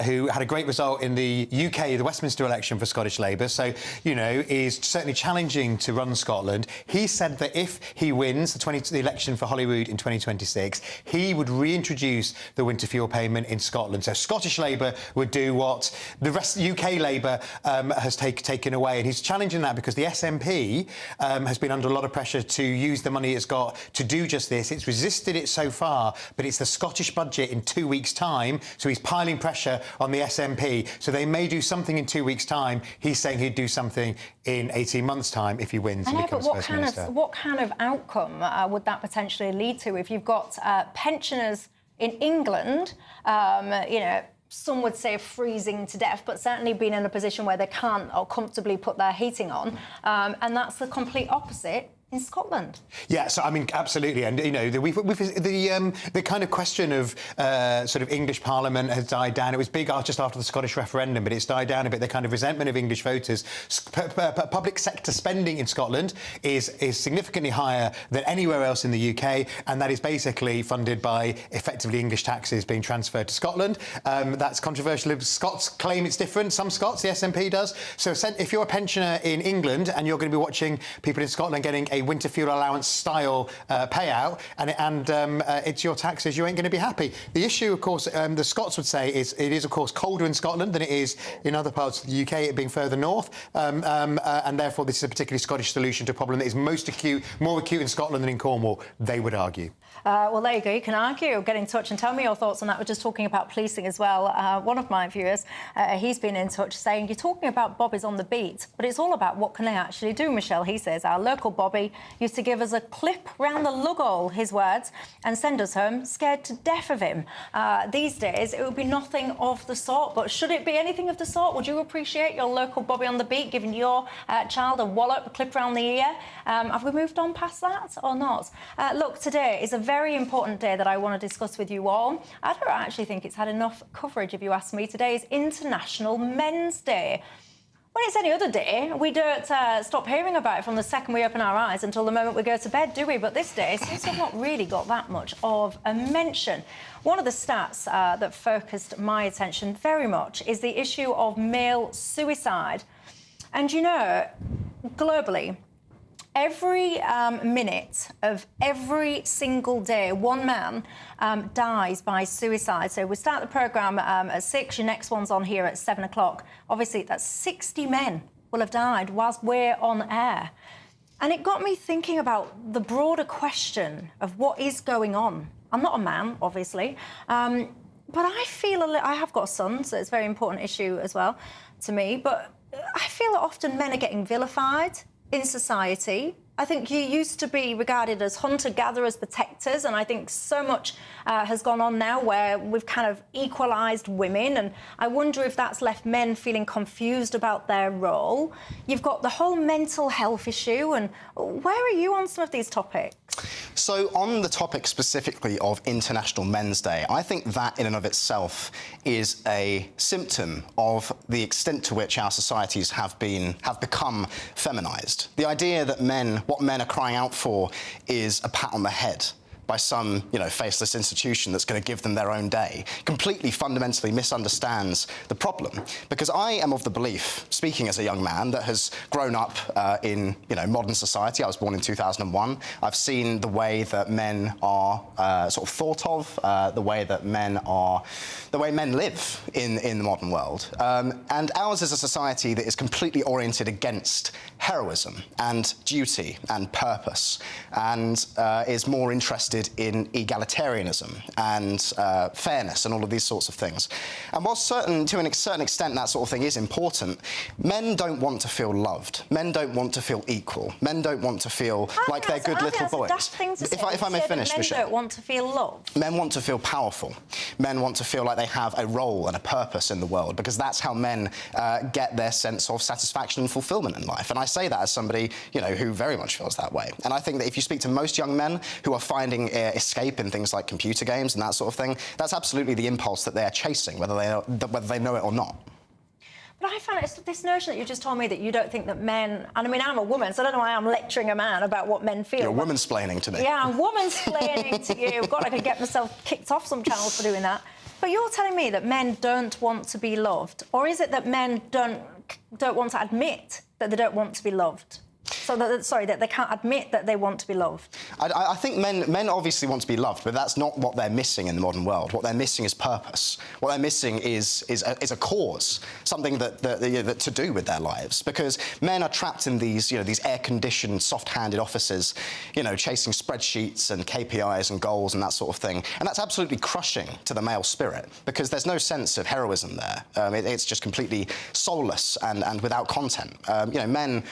who had a great result in the UK, the Westminster election for Scottish Labour, so, you know, is certainly challenging to run Scotland. He said that if he wins the election for Holyrood in 2026, he would reintroduce the winter fuel payment in Scotland. So Scottish Labour would do what the rest of UK Labour has taken away, and he's challenging that because the SNP has been under a lot of pressure to use the money it's got to do just this. It's resisted it so far, but it's the Scottish budget in 2 weeks' time, so he's piling pressure on the SNP. So they may do something in 2 weeks' time. He's saying he'd do something in 18 months' time if he wins and becomes First Minister.
What kind of outcome would that potentially lead to if you've got pensioners in England, you know, some would say freezing to death, but certainly being in a position where they can't or comfortably put their heating on. And that's the complete opposite in Scotland.
Yeah, so I mean, absolutely, and you know, the kind of question of sort of English Parliament has died down. It was big just after the Scottish referendum, but it's died down a bit. The kind of resentment of English voters. Public sector spending in Scotland is significantly higher than anywhere else in the UK, and that is basically funded by effectively English taxes being transferred to Scotland. That's controversial. Scots claim it's different. Some Scots, the SNP does. So if you're a pensioner in England and you're going to be watching people in Scotland getting a winter fuel allowance style payout, and it's your taxes, you ain't going to be happy. The issue, of course, the Scots would say is it is, of course, colder in Scotland than it is in other parts of the UK, it being further north, and therefore this is a particularly Scottish solution to a problem that is more acute in Scotland than in Cornwall, they would argue.
Well, there you go. You can argue, get in touch and tell me your thoughts on that. We're just talking about policing as well. One of my viewers, he's been in touch saying, you're talking about bobbies on the beat, but it's all about what can they actually do, Michelle. He says, our local bobby used to give us a clip round the lughole, his words, and send us home scared to death of him. These days, it would be nothing of the sort, but should it be anything of the sort? Would you appreciate your local bobby on the beat giving your child a wallop, a clip round the ear? Have we moved on past that or not? Look, today is a very important day that I want to discuss with you all. I don't actually think it's had enough coverage, if you ask me. Today is International Men's Day. When it's any other day, we don't stop hearing about it from the second we open our eyes until the moment we go to bed, do we? But this day seems to have not really got that much of a mention. One of the stats that focused my attention very much is the issue of male suicide. And, you know, globally, every minute of every single day, one man dies by suicide. So we start the programme at 6, your next one's on here at 7 o'clock. Obviously, that's 60 men will have died whilst we're on air. And it got me thinking about the broader question of what is going on. I'm not a man, obviously, but I feel I have got a son, so it's a very important issue as well to me, but I feel that often men are getting vilified in society. I think you used to be regarded as hunter-gatherers, protectors, and I think so much has gone on now where we've kind of equalised women, and I wonder if that's left men feeling confused about their role. You've got the whole mental health issue, and where are you on some of these topics?
So on the topic specifically of International Men's Day, I think that in and of itself is a symptom of the extent to which our societies have become feminised. The idea that what men are crying out for is a pat on the head by some, faceless institution that's going to give them their own day, completely fundamentally misunderstands the problem. Because I am of the belief, speaking as a young man that has grown up in, modern society, I was born in 2001, I've seen the way that men are sort of thought of, the way men live in the modern world. And ours is a society that is completely oriented against heroism and duty and purpose, and is more interested interested in egalitarianism and fairness and all of these sorts of things. And while to a certain extent that sort of thing is important, men don't want to feel loved. Men don't want to feel equal. Men don't want to feel like they're good little boys. If I may finish, Michelle.
Men don't want to feel loved.
Men want to feel powerful. Men want to feel like they have a role and a purpose in the world, because that's how men get their sense of satisfaction and fulfilment in life. And I say that as somebody, you know, who very much feels that way. And I think that if you speak to most young men who are finding escape in things like computer games and that sort of thing, that's absolutely the impulse that they are chasing, whether they know it or not.
But I find it's this notion that you just told me that you don't think that men, and I mean, I'm a woman, so I don't know why I'm lecturing a man about what men feel.
You're woman-splaining to me.
Yeah, I'm woman-splaining to you. God, I could get myself kicked off some channels for doing that. But you're telling me that men don't want to be loved, or is it that men don't want to admit that they don't want to be loved? So that they can't admit that they want to be loved.
I think men obviously want to be loved, but that's not what they're missing in the modern world. What they're missing is purpose. What they're missing is a cause, something that to do with their lives. Because men are trapped in these air-conditioned, soft-handed offices, chasing spreadsheets and KPIs and goals and that sort of thing. And that's absolutely crushing to the male spirit, because there's no sense of heroism there. It's just completely soulless and without content. Men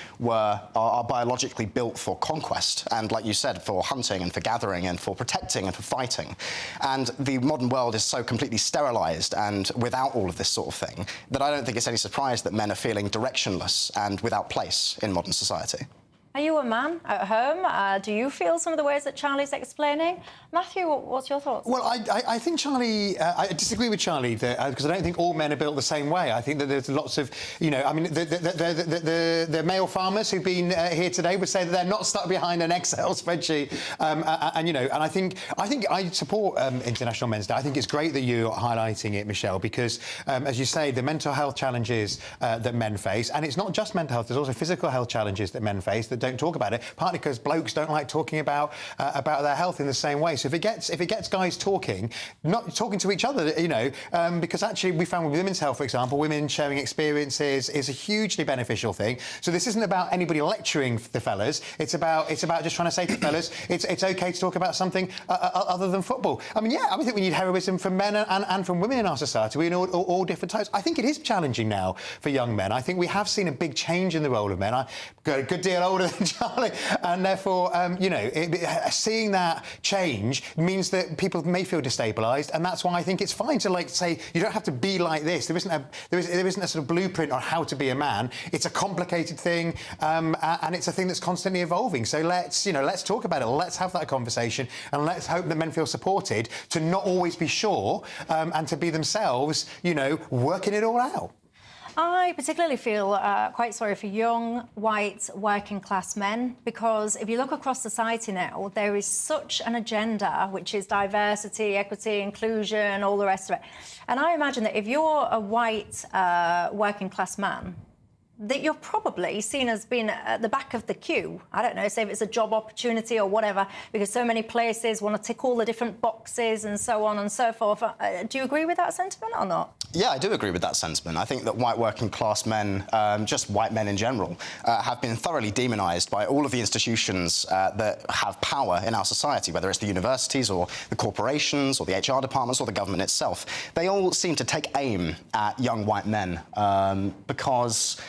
are biologically built for conquest and, like you said, for hunting and for gathering and for protecting and for fighting. And the modern world is so completely sterilised and without all of this sort of thing that I don't think it's any surprise that men are feeling directionless and without place in modern society.
Are you a man at home? Do you feel some of the ways that Charlie's explaining? Matthew, what's your thoughts?
Well, I think Charlie... I disagree with Charlie because I don't think all men are built the same way. I think that there's lots of... I mean, the male farmers who've been here today would say that they're not stuck behind an Excel spreadsheet. And I think I support International Men's Day. I think it's great that you're highlighting it, Michelle, because, as you say, the mental health challenges that men face, and it's not just mental health, there's also physical health challenges that men face that don't talk about it, partly because blokes don't like talking about their health in the same way. So if it gets guys talking, not talking to each other, because actually we found with women's health, for example, women sharing experiences is a hugely beneficial thing. So this isn't about anybody lecturing the fellas. It's about just trying to say to fellas, it's okay to talk about something other than football. I mean, yeah, I think we need heroism from men and from women in our society. We know all different types. I think it is challenging now for young men. I think we have seen a big change in the role of men. I'm a good deal older than Charlie, and therefore, seeing that change means that people may feel destabilised, and that's why I think it's fine to say you don't have to be like this. There isn't a sort of blueprint on how to be a man. It's a complicated thing, and it's a thing that's constantly evolving. So let's talk about it. Let's have that conversation, and let's hope that men feel supported to not always be sure and to be themselves. Working it all out.
I particularly feel quite sorry for young, white, working-class men, because if you look across society now, there is such an agenda, which is diversity, equity, inclusion, all the rest of it. And I imagine that if you're a white, working-class man, that you're probably seen as being at the back of the queue. I don't know, say if it's a job opportunity or whatever, because so many places want to tick all the different boxes and so on and so forth. Do you agree with that sentiment or not?
Yeah, I do agree with that sentiment. I think that white working class men, just white men in general, have been thoroughly demonised by all of the institutions that have power in our society, whether it's the universities or the corporations or the HR departments or the government itself. They all seem to take aim at young white men because...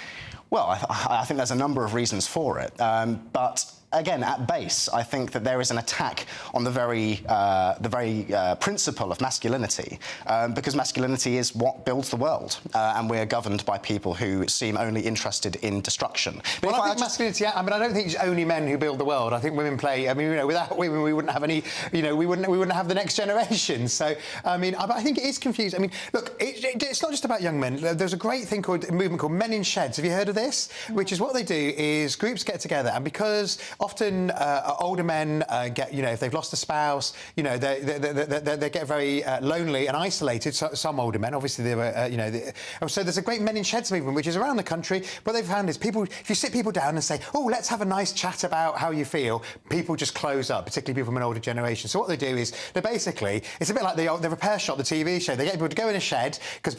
Well, I think there's a number of reasons for it, but again, at base, I think that there is an attack on the very principle of masculinity, because masculinity is what builds the world, and we're governed by people who seem only interested in destruction. But
well, I think masculinity. I mean, I don't think it's only men who build the world. I think women play. I mean, without women, we wouldn't have any. We wouldn't have the next generation. So, I mean, I think it is confusing. I mean, look, it's not just about young men. There's a great a movement called Men in Sheds. Have you heard of this? Which is what they do is groups get together, and because often older men get, if they've lost a spouse, they get very lonely and isolated. So, some older men, obviously, they were, so there's a great Men in Sheds movement, which is around the country. What they've found is if you sit people down and say, oh, let's have a nice chat about how you feel, people just close up, particularly people from an older generation. So what they do is it's a bit like the Repair Shop, the TV show. They get people to go in a shed because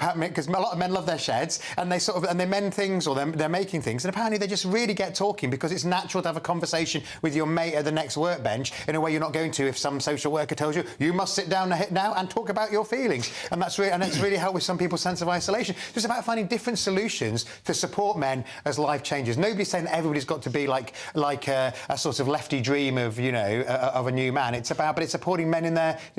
a lot of men love their sheds, and they mend things or they're making things, and apparently they just really get talking because it's natural to have a conversation conversation with your mate at the next workbench in a way you're not going to if some social worker tells you you must sit down now and talk about your feelings. And that's really helped with some people's sense of isolation. So it's about finding different solutions to support men as life changes. Nobody's saying that everybody's got to be like a sort of lefty dream of, you know, of a new man. But it's supporting men in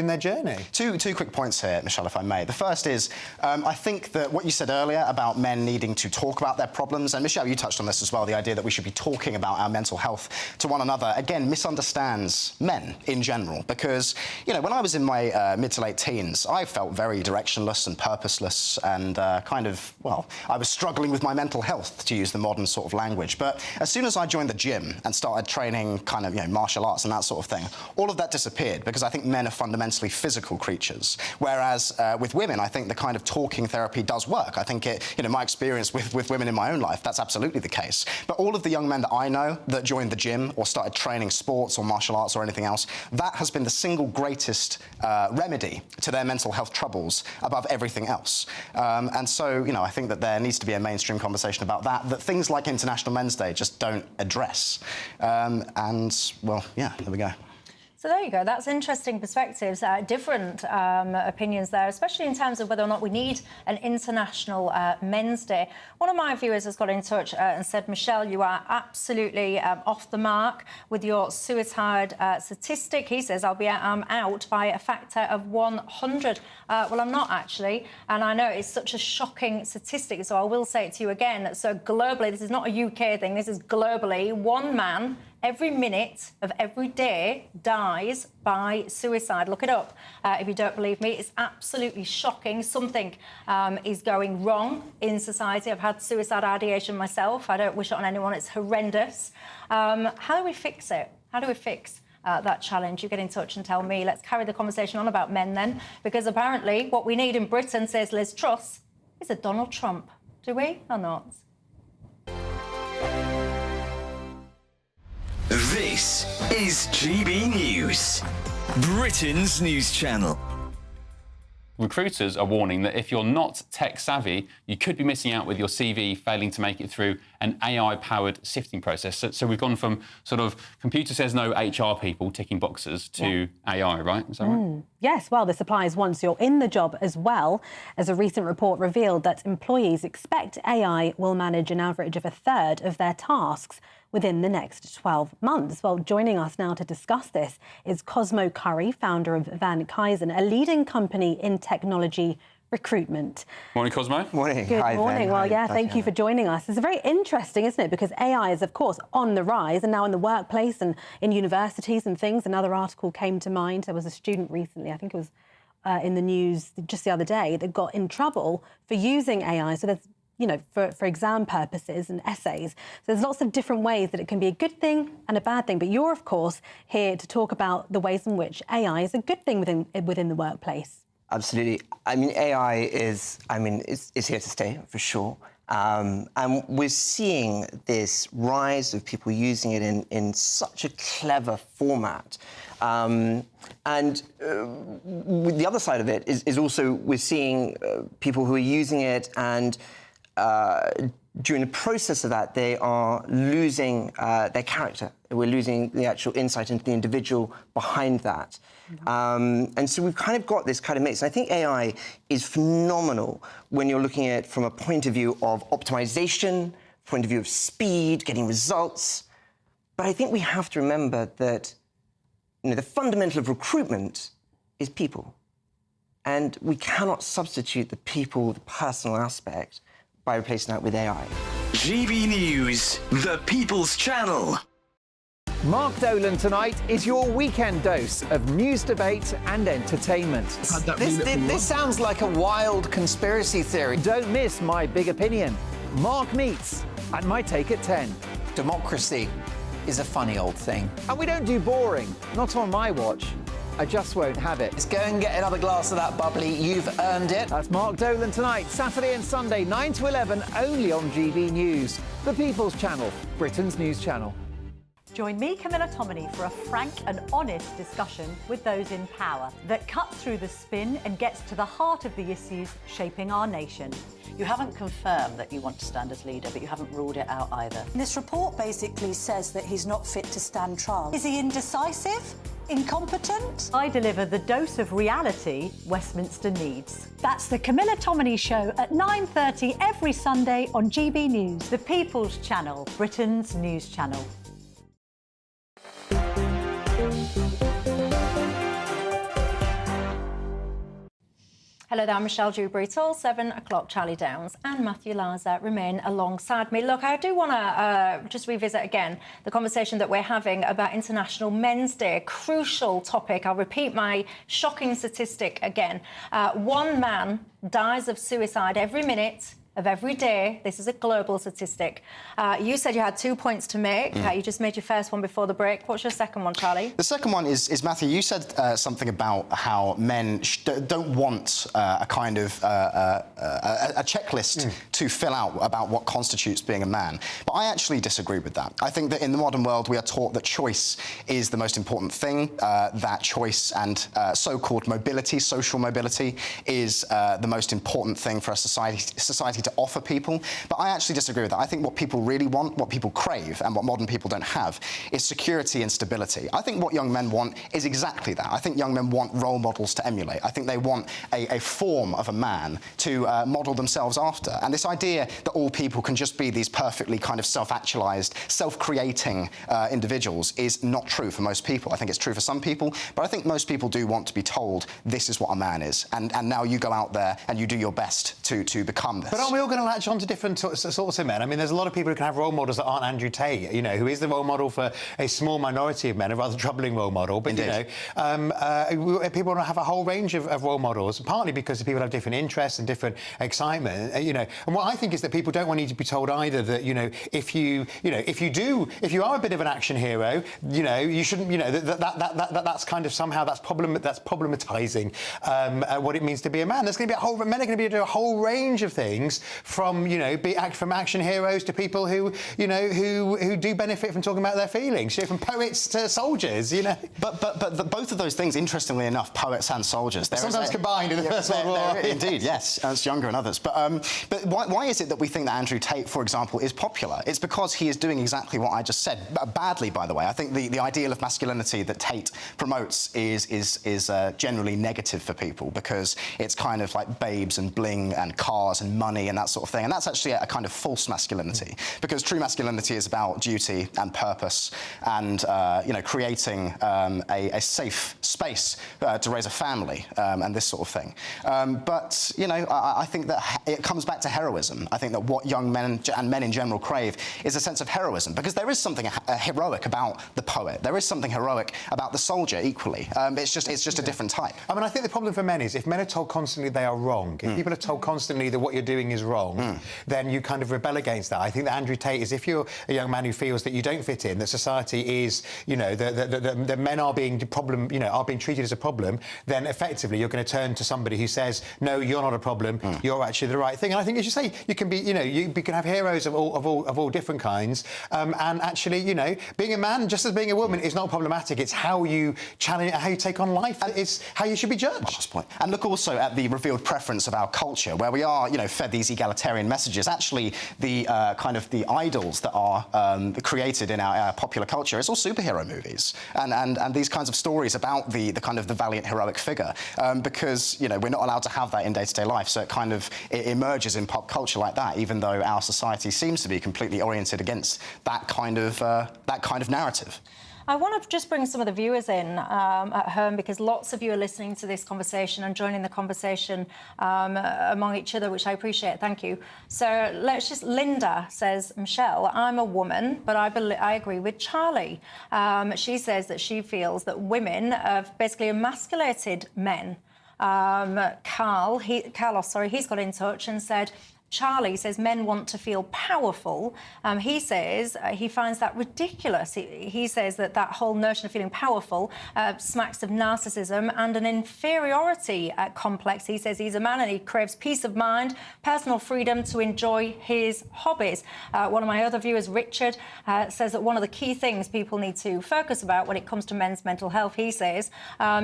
their journey.
Two quick points here, Michelle, if I may. The first is, I think that what you said earlier about men needing to talk about their problems, and Michelle, you touched on this as well, the idea that we should be talking about our mental health to one another, again, misunderstands men in general. Because, you know, when I was in my mid to late teens, I felt very directionless and purposeless and I was struggling with my mental health, to use the modern sort of language. But as soon as I joined the gym and started training kind of, you know, martial arts and that sort of thing, all of that disappeared, because I think men are fundamentally physical creatures. Whereas with women, I think the kind of talking therapy does work. I think my experience with women in my own life, that's absolutely the case. But all of the young men that I know that joined the gym or started training sports or martial arts or anything else, that has been the single greatest remedy to their mental health troubles above everything else. And so, you know, I think that there needs to be a mainstream conversation about that things like International Men's Day just don't address. Well, yeah, there we go.
So there you go. That's interesting perspectives, different opinions there, especially in terms of whether or not we need an International Men's Day. One of my viewers has got in touch and said, Michelle, you are absolutely off the mark with your suicide statistic. He says, I'll be out by a factor of 100. Well, I'm not actually. And I know it's such a shocking statistic, so I will say it to you again. So globally, this is not a UK thing. This is globally. One man every minute of every day dies by suicide. Look it up if you don't believe me. It's absolutely shocking. Something is going wrong in society. I've had suicide ideation myself. I don't wish it on anyone. It's horrendous. How do we fix it? How do we fix that challenge? You get in touch and tell me. Let's carry the conversation on about men then, because apparently what we need in Britain, says Liz Truss, is a Donald Trump. Do we or not?
This is GB News, Britain's news channel.
Recruiters are warning that if you're not tech savvy, you could be missing out with your CV failing to make it through an AI-powered sifting process. So we've gone from sort of computer says no HR people ticking boxes to AI, right? Is that right?
Yes, well, this applies once you're in the job as well, as a recent report revealed that employees expect AI will manage an average of a third of their tasks within the next 12 months. Well, joining us now to discuss this is Cosmo Curry, founder of Van Kuysen, a leading company in technology recruitment.
Morning, Cosmo.
Morning.
Good
Hi,
morning.
Ben.
Well,
Hi.
yeah, thank you for joining us. It's very interesting, isn't it? Because AI is, of course, on the rise and now in the workplace and in universities and things. Another article came to mind. There was a student recently, I think it was in the news just the other day, that got in trouble for using AI. So there's, you know, for exam purposes and essays. So there's lots of different ways that it can be a good thing and a bad thing. But you're, of course, here to talk about the ways in which AI is a good thing within the workplace.
Absolutely. I mean, AI is here to stay, for sure. And we're seeing this rise of people using it in such a clever format. The other side of it is also we're seeing people who are using it and during the process of that, they are losing their character. We're losing the actual insight into the individual behind that. And so we've kind of got this kind of mix. I think AI is phenomenal when you're looking at it from a point of view of optimization, point of view of speed, getting results. But I think we have to remember that, you know, the fundamental of recruitment is people. And we cannot substitute the people, the personal aspect, by replacing that with AI.
GB News, the People's Channel.
Mark Dolan tonight is your weekend dose of news, debate and entertainment.
This sounds like a wild conspiracy theory.
Don't miss My Big Opinion. Mark Meets at My Take at 10.
Democracy is a funny old thing.
And we don't do boring, not on my watch. I just won't have it.
Let's go and get another glass of that bubbly. You've earned it.
That's Mark Dolan tonight, Saturday and Sunday, 9 to 11, only on GB News, the People's Channel, Britain's news channel.
Join me, Camilla Tominey, for a frank and honest discussion with those in power that cuts through the spin and gets to the heart of the issues shaping our nation.
You haven't confirmed that you want to stand as leader, but you haven't ruled it out either.
This report basically says that he's not fit to stand trial. Is he indecisive? Incompetent? I deliver the dose of reality Westminster needs. That's the Camilla Tominey Show at 9:30 every Sunday on GB News, the People's Channel, Britain's news channel.
Hello there, I'm Michelle Dewberry. Till 7 o'clock, Charlie Downs and Matthew Laza remain alongside me. Look, I do want to just revisit again the conversation that we're having about International Men's Day, a crucial topic. I'll repeat my shocking statistic again. One man dies of suicide every minute of every day. This is a global statistic. You said you had 2 points to make. You just made your first one before the break. What's your second one, Charlie?
The second one is Matthew, you said something about how men don't want a kind of a checklist to fill out about what constitutes being a man. But I actually disagree with that. I think that in the modern world, we are taught that choice is the most important thing, that choice and so-called mobility, social mobility, is the most important thing for a society to offer people. But I actually disagree with that. I think what people really want, what people crave, and what modern people don't have, is security and stability. I think what young men want is exactly that. I think young men want role models to emulate. I think they want a form of a man to model themselves after. And this idea that all people can just be these perfectly kind of self-actualized, self-creating individuals is not true for most people. I think it's true for some people, but I think most people do want to be told this is what a man is. And now you go out there and you do your best to become this.
But aren't we all going to latch on to different sorts of men? I mean, there's a lot of people who can have role models that aren't Andrew Tate, you know, who is the role model for a small minority of men, a rather troubling role model. But,
Indeed.
you know, people want to have a whole range of role models, partly because people have different interests and different excitement, you know. And what I think is that people don't want you to be told either that, you know, if you are a bit of an action hero, you know, you shouldn't, you know, that's kind of somehow that's problematizing what it means to be a man. There's going to be men are going to be able to do a whole range of things, from, you know, from action heroes to people who, you know, who do benefit from talking about their feelings, you know, from poets to soldiers, you know.
But both of those things, interestingly enough, poets and soldiers,
sometimes combined in the First World War.
Indeed, yes, as Younger and others. But why is it that we think that Andrew Tate, for example, is popular? It's because he is doing exactly what I just said, badly, by the way. I think the ideal of masculinity that Tate promotes is generally negative for people, because it's kind of like babes and bling and cars and money and that sort of thing. And that's actually a kind of false masculinity, because true masculinity is about duty and purpose and, you know, creating a safe space to raise a family and this sort of thing. But, you know, I think that it comes back to heroism. I think that what young men and men in general crave is a sense of heroism, because there is something heroic about the poet. There is something heroic about the soldier equally. It's just a different type.
I mean, I think the problem for men is if men are told constantly they are wrong, if people are told constantly that what you're doing is wrong, then you kind of rebel against that. I think that Andrew Tate is, if you're a young man who feels that you don't fit in, that society is, you know, the men are being treated as a problem, then effectively you're going to turn to somebody who says, no, you're not a problem, you're actually the right thing. And I think, as you say, you can be, you know, you can have heroes of all different kinds, and actually, you know, being a man, just as being a woman, is not problematic. It's how you challenge, how you take on life, it's how you should be judged.
And look also at the revealed preference of our culture, where we are, you know, fed these egalitarian messages. Actually, the kind of the idols that are created in our popular culture, it's all superhero movies and these kinds of stories about the kind of the valiant heroic figure, because, you know, we're not allowed to have that in day-to-day life, so it emerges in pop culture like that, even though our society seems to be completely oriented against that kind of narrative.
I want to just bring some of the viewers in at home, because lots of you are listening to this conversation and joining the conversation among each other, which I appreciate. Thank you. So Linda says, Michelle, I'm a woman, but I agree with Charlie. She says that she feels that women have basically emasculated men. Carlos, he's got in touch and said, Charlie says men want to feel powerful. He says he finds that ridiculous. He says that whole notion of feeling powerful smacks of narcissism and an inferiority complex. He says he's a man and he craves peace of mind, personal freedom to enjoy his hobbies. One of my other viewers, Richard, says that one of the key things people need to focus about when it comes to men's mental health, he says,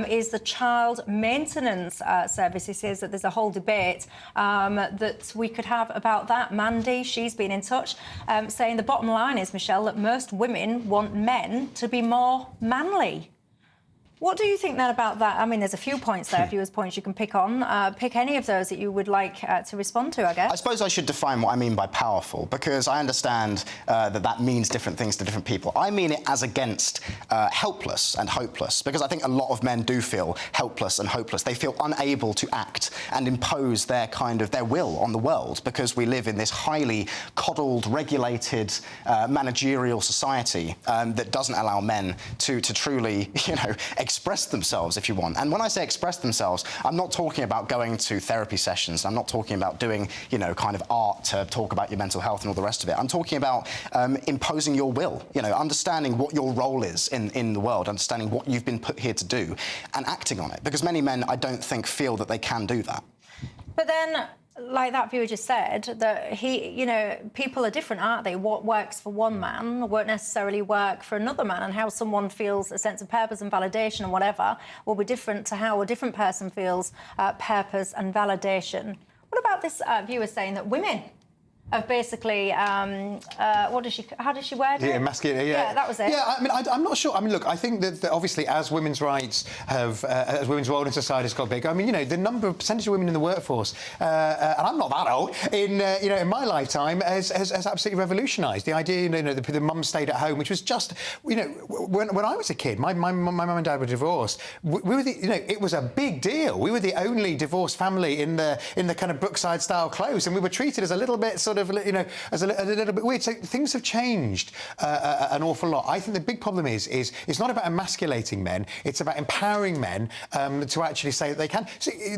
is the child maintenance service. He says that there's a whole debate that we could have about that. Mandy, she's been in touch, saying the bottom line is, Michelle, that most women want men to be more manly. What do you think then about that? I mean, there's a few points there, viewers' points you can pick on. Pick any of those that you would like to respond to, I guess.
I suppose I should define what I mean by powerful, because I understand that means different things to different people. I mean it as against helpless and hopeless, because I think a lot of men do feel helpless and hopeless. They feel unable to act and impose their will on the world, because we live in this highly coddled, regulated, managerial society that doesn't allow men to truly, express themselves, if you want. And when I say express themselves, I'm not talking about going to therapy sessions. I'm not talking about doing, art to talk about your mental health and all the rest of it. I'm talking about imposing your will, understanding what your role is in the world, understanding what you've been put here to do and acting on it. Because many men, I don't think, feel that they can do that.
But then, like that viewer just said, that people are different, aren't they? What works for one man won't necessarily work for another man, and how someone feels a sense of purpose and validation and whatever will be different to how a different person feels purpose and validation. What about this viewer saying that women have basically, how does she word it?
Yeah, masculine, yeah.
Yeah, that was it.
Yeah, I'm not sure. Look, I think that obviously as women's rights have, as women's role in society has got big, the percentage of women in the workforce, and I'm not that old, in my lifetime has absolutely revolutionised. The idea, the mum stayed at home, which was just, when I was a kid, my mum and dad were divorced. We were it was a big deal. We were the only divorced family in the kind of Brookside style clothes, and we were treated as a little bit as a little bit weird. So things have changed an awful lot. I think the big problem is it's not about emasculating men. It's about empowering men to actually say that they can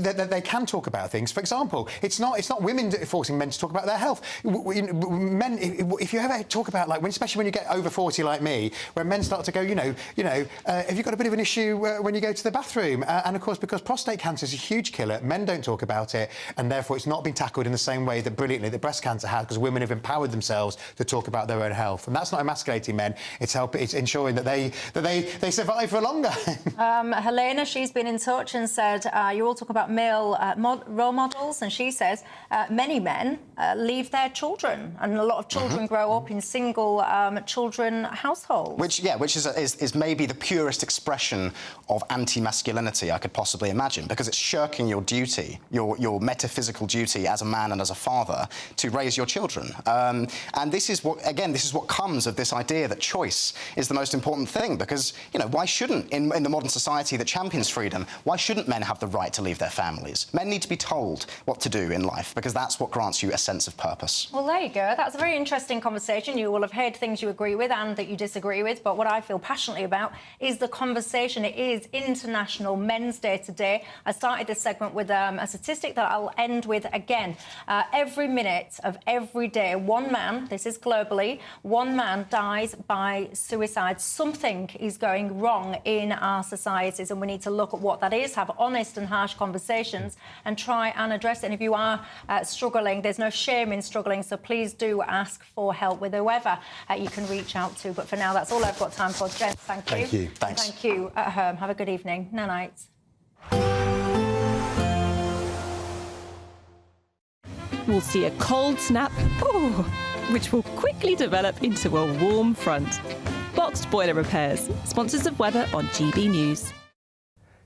that they can talk about things. For example, it's not women forcing men to talk about their health. Men, if you ever talk about especially when you get over 40 like me, when men start to go, have you got a bit of an issue when you go to the bathroom? And of course, because prostate cancer is a huge killer, men don't talk about it, and therefore it's not been tackled in the same way that brilliantly that breast cancer has, because women have empowered themselves to talk about their own health. And that's not emasculating men, it's ensuring that they survive for longer.
Helena, she's been in touch and said, you all talk about male role models, and she says many men leave their children, and a lot of children grow up in single children households.
Which is maybe the purest expression of anti-masculinity I could possibly imagine, because it's shirking your duty, your metaphysical duty as a man and as a father to raise your children. And this is what comes of this idea that choice is the most important thing, because, why shouldn't, in the modern society that champions freedom, why shouldn't men have the right to leave their families? Men need to be told what to do in life, because that's what grants you a sense of purpose.
Well, there you go. That's a very interesting conversation. You will have heard things you agree with and that you disagree with, but what I feel passionately about is the conversation. It is International Men's Day today. I started this segment with a statistic that I'll end with again. Every minute of every day, one man, this is globally, one man dies by suicide. Something is going wrong in our societies, and we need to look at what that is, have honest and harsh conversations and try and address it. And if you are struggling, there's no shame in struggling, so please do ask for help with whoever you can reach out to. But for now, that's all I've got time for. Gents, thank you.
Thank you. Thanks.
Thank you at home. Have a good evening. Night.
We'll see a cold snap, which will quickly develop into a warm front. Boxed Boiler Repairs, sponsors of weather on GB News.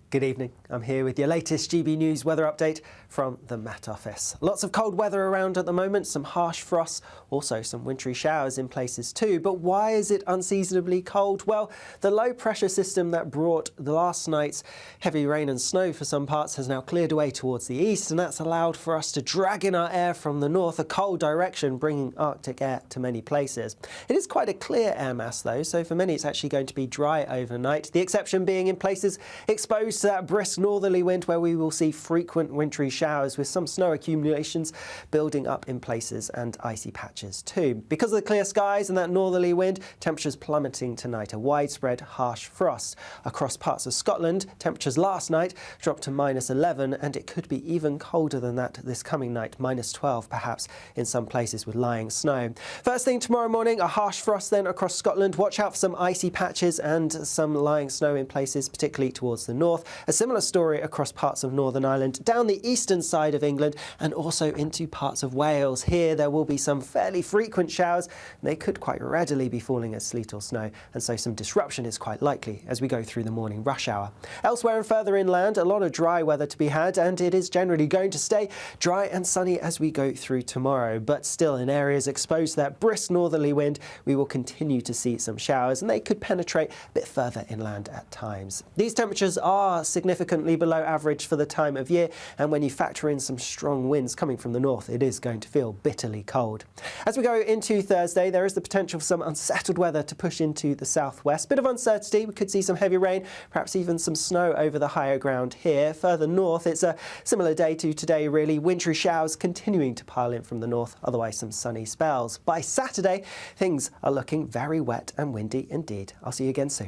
Good evening. I'm here with your latest GB News weather update from the Met Office. Lots of cold weather around at the moment, some harsh frosts, also some wintry showers in places too. But why is it unseasonably cold? Well, the low pressure system that brought the last night's heavy rain and snow for some parts has now cleared away towards the east, and that's allowed for us to drag in our air from the north, a cold direction, bringing Arctic air to many places. It is quite a clear air mass though, so for many it's actually going to be dry overnight, the exception being in places exposed used to that brisk northerly wind where we will see frequent wintry showers with some snow accumulations building up in places and icy patches too. Because of the clear skies and that northerly wind, temperatures plummeting tonight. A widespread harsh frost across parts of Scotland. Temperatures last night dropped to -11, and it could be even colder than that this coming night, -12 perhaps in some places with lying snow. First thing tomorrow morning, a harsh frost then across Scotland. Watch out for some icy patches and some lying snow in places, particularly towards the north. A similar story across parts of Northern Ireland, down the eastern side of England, and also into parts of Wales. Here there will be some fairly frequent showers. They could quite readily be falling as sleet or snow, and so some disruption is quite likely as we go through the morning rush hour. Elsewhere and further inland, a lot of dry weather to be had, and it is generally going to stay dry and sunny as we go through tomorrow. But still, in areas exposed to that brisk northerly wind, we will continue to see some showers, and they could penetrate a bit further inland at times. These temperatures are significantly below average for the time of year, and when you factor in some strong winds coming from the north, it is going to feel bitterly cold. As we go into Thursday, there is the potential for some unsettled weather to push into the southwest. Bit of uncertainty. We could see some heavy rain, perhaps even some snow over the higher ground here. Further north, it's a similar day to today, really. Wintry showers continuing to pile in from the north, otherwise some sunny spells. By Saturday, things are looking very wet and windy indeed. I'll see you again soon.